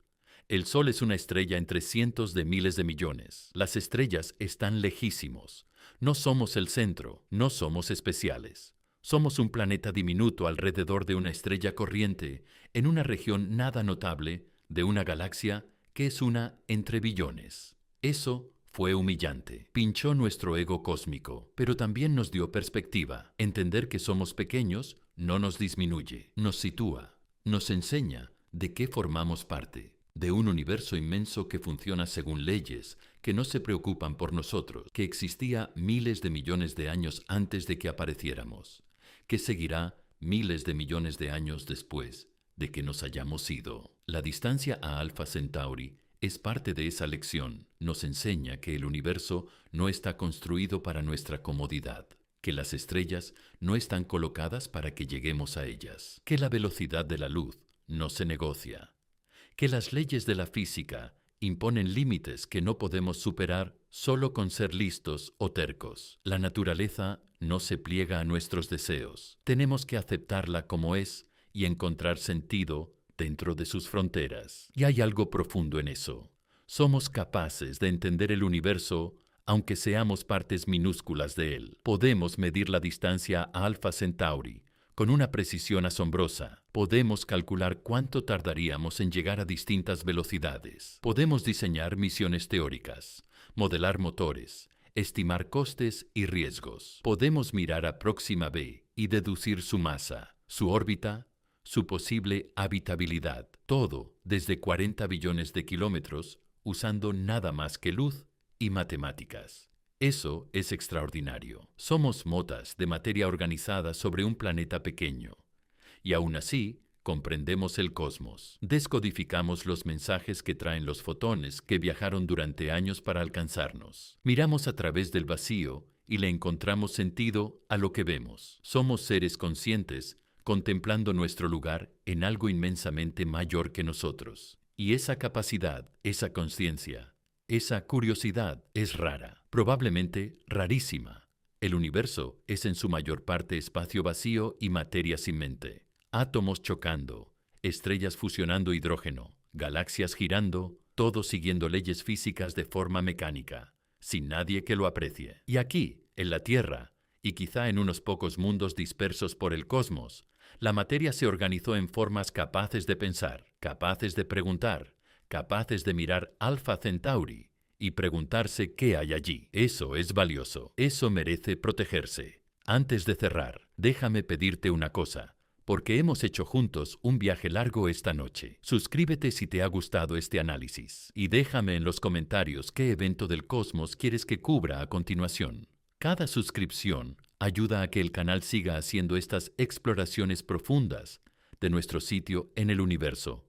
El Sol es una estrella entre cientos de miles de millones. Las estrellas están lejísimos. No somos el centro, no somos especiales. Somos un planeta diminuto alrededor de una estrella corriente, en una región nada notable de una galaxia que es una entre billones. Eso fue humillante. Pinchó nuestro ego cósmico, pero también nos dio perspectiva. Entender que somos pequeños no nos disminuye, nos sitúa, nos enseña de qué formamos parte. De un universo inmenso que funciona según leyes que no se preocupan por nosotros, que existía miles de millones de años antes de que apareciéramos, que seguirá miles de millones de años después de que nos hayamos ido. La distancia a Alpha Centauri es parte de esa lección. Nos enseña que el universo no está construido para nuestra comodidad, que las estrellas no están colocadas para que lleguemos a ellas, que la velocidad de la luz no se negocia, que las leyes de la física imponen límites que no podemos superar solo con ser listos o tercos. La naturaleza no se pliega a nuestros deseos. Tenemos que aceptarla como es y encontrar sentido dentro de sus fronteras. Y hay algo profundo en eso. Somos capaces de entender el universo aunque seamos partes minúsculas de él. Podemos medir la distancia a Alpha Centauri con una precisión asombrosa. Podemos calcular cuánto tardaríamos en llegar a distintas velocidades. Podemos diseñar misiones teóricas, modelar motores, estimar costes y riesgos. Podemos mirar a Próxima B y deducir su masa, su órbita, su posible habitabilidad. Todo desde 40 billones de kilómetros usando nada más que luz y matemáticas. Eso es extraordinario. Somos motas de materia organizada sobre un planeta pequeño. Y aún así, comprendemos el cosmos. Descodificamos los mensajes que traen los fotones que viajaron durante años para alcanzarnos. Miramos a través del vacío y le encontramos sentido a lo que vemos. Somos seres conscientes contemplando nuestro lugar en algo inmensamente mayor que nosotros. Y esa capacidad, esa conciencia, esa curiosidad es rara, probablemente rarísima. El universo es en su mayor parte espacio vacío y materia sin mente. Átomos chocando, estrellas fusionando hidrógeno, galaxias girando, todo siguiendo leyes físicas de forma mecánica, sin nadie que lo aprecie. Y aquí, en la Tierra, y quizá en unos pocos mundos dispersos por el cosmos, la materia se organizó en formas capaces de pensar, capaces de preguntar, capaces de mirar Alpha Centauri y preguntarse qué hay allí. Eso es valioso, eso merece protegerse. Antes de cerrar, déjame pedirte una cosa, porque hemos hecho juntos un viaje largo esta noche. Suscríbete si te ha gustado este análisis y déjame en los comentarios qué evento del cosmos quieres que cubra a continuación. Cada suscripción ayuda a que el canal siga haciendo estas exploraciones profundas de nuestro sitio en el universo.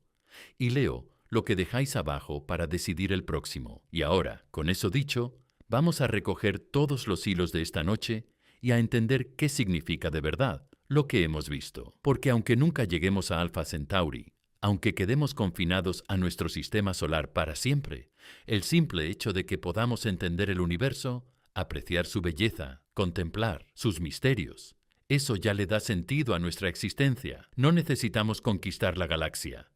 Y leo lo que dejáis abajo para decidir el próximo. Y ahora, con eso dicho, vamos a recoger todos los hilos de esta noche y a entender qué significa de verdad lo que hemos visto. Porque aunque nunca lleguemos a Alpha Centauri, aunque quedemos confinados a nuestro sistema solar para siempre, el simple hecho de que podamos entender el universo, apreciar su belleza, contemplar sus misterios, eso ya le da sentido a nuestra existencia. No necesitamos conquistar la galaxia.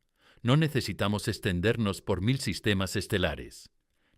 No necesitamos extendernos por 1000 sistemas estelares.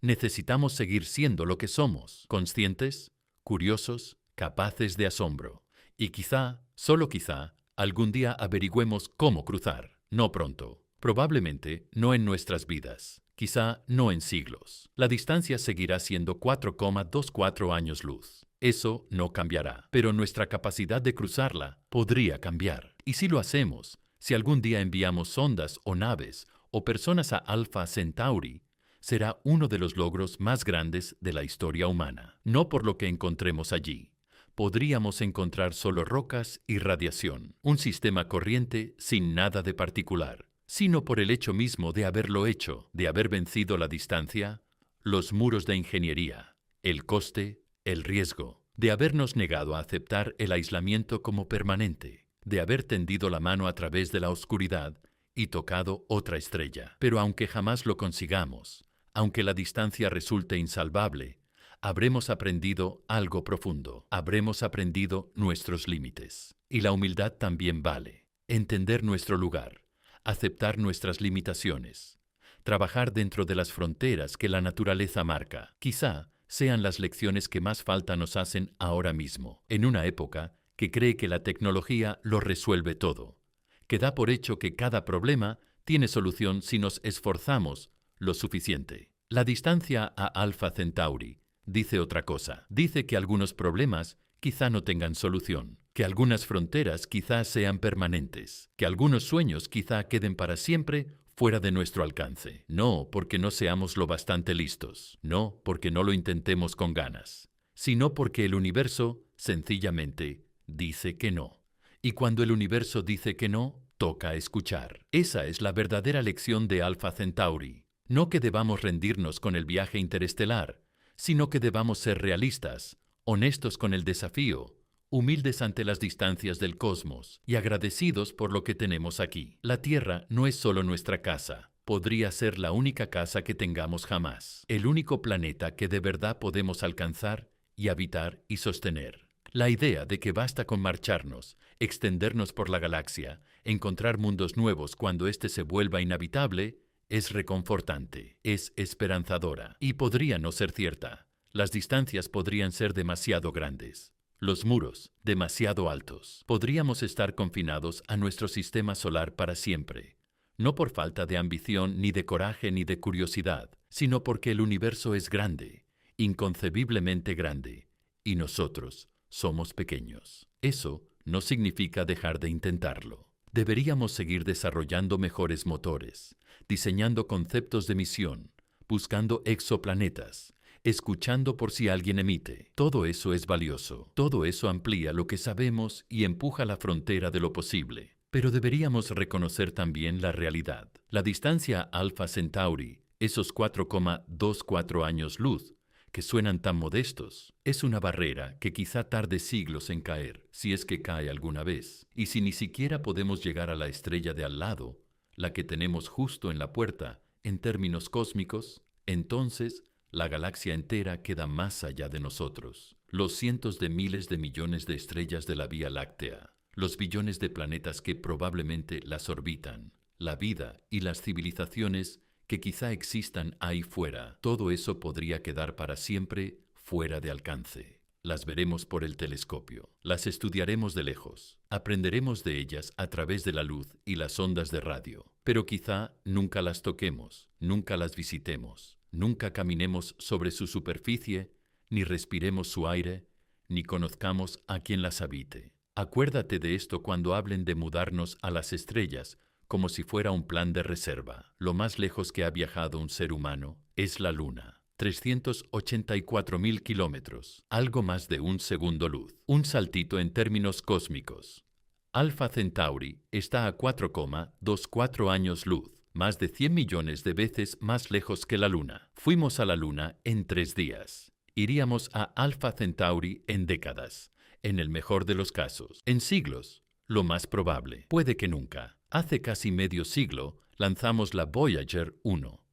Necesitamos seguir siendo lo que somos, conscientes, curiosos, capaces de asombro. Y quizá, solo quizá, algún día averigüemos cómo cruzar. No pronto. Probablemente no en nuestras vidas. Quizá no en siglos. La distancia seguirá siendo 4,24 años luz. Eso no cambiará, pero nuestra capacidad de cruzarla podría cambiar. Y si lo hacemos, si algún día enviamos sondas o naves o personas a Alpha Centauri, será uno de los logros más grandes de la historia humana. No por lo que encontremos allí. Podríamos encontrar solo rocas y radiación, un sistema corriente sin nada de particular, sino por el hecho mismo de haberlo hecho, de haber vencido la distancia, los muros de ingeniería, el coste, el riesgo, de habernos negado a aceptar el aislamiento como permanente, de haber tendido la mano a través de la oscuridad y tocado otra estrella. Pero aunque jamás lo consigamos, aunque la distancia resulte insalvable, habremos aprendido algo profundo, habremos aprendido nuestros límites. Y la humildad también vale. Entender nuestro lugar, aceptar nuestras limitaciones, trabajar dentro de las fronteras que la naturaleza marca. Quizá sean las lecciones que más falta nos hacen ahora mismo, en una época que cree que la tecnología lo resuelve todo, que da por hecho que cada problema tiene solución si nos esforzamos lo suficiente. La distancia a Alpha Centauri dice otra cosa. Dice que algunos problemas quizá no tengan solución, que algunas fronteras quizá sean permanentes, que algunos sueños quizá queden para siempre fuera de nuestro alcance. No porque no seamos lo bastante listos, no porque no lo intentemos con ganas, sino porque el universo sencillamente dice que no. Y cuando el universo dice que no, toca escuchar. Esa es la verdadera lección de Alpha Centauri. No que debamos rendirnos con el viaje interestelar, sino que debamos ser realistas, honestos con el desafío, humildes ante las distancias del cosmos y agradecidos por lo que tenemos aquí. La Tierra no es solo nuestra casa, podría ser la única casa que tengamos jamás, el único planeta que de verdad podemos alcanzar y habitar y sostener. La idea de que basta con marcharnos, extendernos por la galaxia, encontrar mundos nuevos cuando éste se vuelva inhabitable, es reconfortante, es esperanzadora y podría no ser cierta. Las distancias podrían ser demasiado grandes. Los muros, demasiado altos. Podríamos estar confinados a nuestro sistema solar para siempre, no por falta de ambición, ni de coraje, ni de curiosidad, sino porque el universo es grande, inconcebiblemente grande, y nosotros somos pequeños. Eso no significa dejar de intentarlo. Deberíamos seguir desarrollando mejores motores, diseñando conceptos de misión, buscando exoplanetas, escuchando por si alguien emite. Todo eso es valioso. Todo eso amplía lo que sabemos y empuja la frontera de lo posible. Pero deberíamos reconocer también la realidad. La distancia Alpha Centauri, esos 4,24 años luz, que suenan tan modestos, es una barrera que quizá tarde siglos en caer, si es que cae alguna vez. Y si ni siquiera podemos llegar a la estrella de al lado, la que tenemos justo en la puerta, en términos cósmicos, entonces la galaxia entera queda más allá de nosotros. Los cientos de miles de millones de estrellas de la Vía Láctea, los billones de planetas que probablemente las orbitan, la vida y las civilizaciones que quizá existan ahí fuera, todo eso podría quedar para siempre fuera de alcance. Las veremos por el telescopio, las estudiaremos de lejos, aprenderemos de ellas a través de la luz y las ondas de radio, pero quizá nunca las toquemos, nunca las visitemos, nunca caminemos sobre su superficie, ni respiremos su aire, ni conozcamos a quien las habite. Acuérdate de esto cuando hablen de mudarnos a las estrellas, como si fuera un plan de reserva. Lo más lejos que ha viajado un ser humano es la Luna. 384.000 kilómetros, algo más de un segundo luz. Un saltito en términos cósmicos. Alpha Centauri está a 4,24 años luz, más de 100 millones de veces más lejos que la Luna. Fuimos a la Luna en 3 días. Iríamos a Alpha Centauri en décadas, en el mejor de los casos, en siglos, lo más probable. Puede que nunca. Hace casi medio siglo lanzamos la Voyager 1.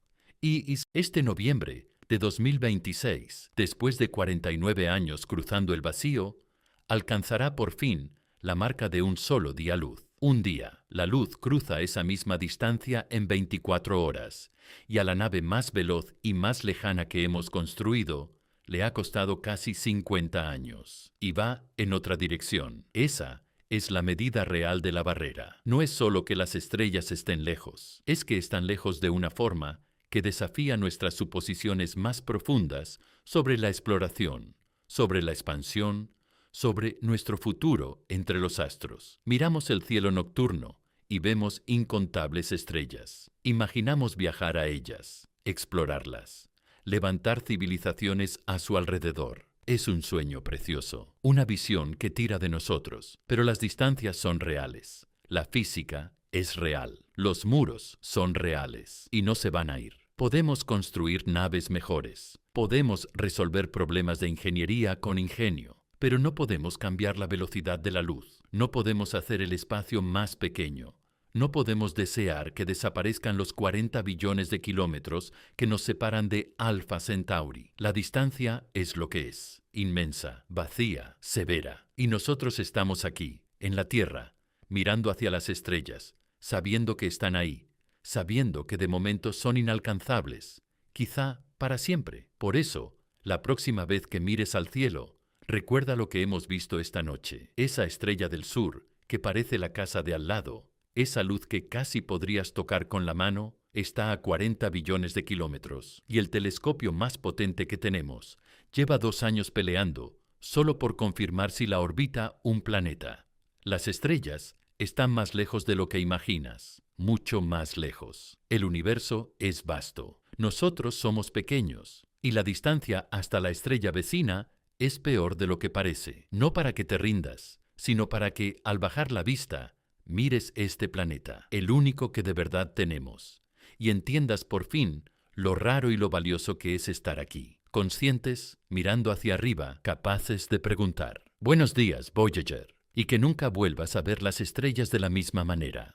Y este noviembre de 2026, después de 49 años cruzando el vacío, alcanzará por fin la marca de un solo día luz. Un día, la luz cruza esa misma distancia en 24 horas, y a la nave más veloz y más lejana que hemos construido, le ha costado casi 50 años. Y va en otra dirección. Esa es la medida real de la barrera. No es solo que las estrellas estén lejos, es que están lejos de una forma que desafía nuestras suposiciones más profundas sobre la exploración, sobre la expansión, sobre nuestro futuro entre los astros. Miramos el cielo nocturno y vemos incontables estrellas. Imaginamos viajar a ellas, explorarlas, levantar civilizaciones a su alrededor. Es un sueño precioso, una visión que tira de nosotros, pero las distancias son reales. La física es real. Los muros son reales y no se van a ir. Podemos construir naves mejores. Podemos resolver problemas de ingeniería con ingenio, pero no podemos cambiar la velocidad de la luz. No podemos hacer el espacio más pequeño. No podemos desear que desaparezcan los 40 billones de kilómetros que nos separan de Alpha Centauri. La distancia es lo que es, inmensa, vacía, severa. Y nosotros estamos aquí, en la Tierra, mirando hacia las estrellas, sabiendo que están ahí, sabiendo que de momento son inalcanzables, quizá para siempre. Por eso, la próxima vez que mires al cielo, recuerda lo que hemos visto esta noche. Esa estrella del sur, que parece la casa de al lado, esa luz que casi podrías tocar con la mano, está a 40 billones de kilómetros. Y el telescopio más potente que tenemos lleva 2 años peleando, solo por confirmar si la orbita un planeta. Las estrellas están más lejos de lo que imaginas, mucho más lejos. El universo es vasto. Nosotros somos pequeños, y la distancia hasta la estrella vecina es peor de lo que parece. No para que te rindas, sino para que, al bajar la vista, mires este planeta, el único que de verdad tenemos, y entiendas por fin lo raro y lo valioso que es estar aquí, conscientes, mirando hacia arriba, capaces de preguntar: «Buenos días, Voyager», y que nunca vuelvas a ver las estrellas de la misma manera.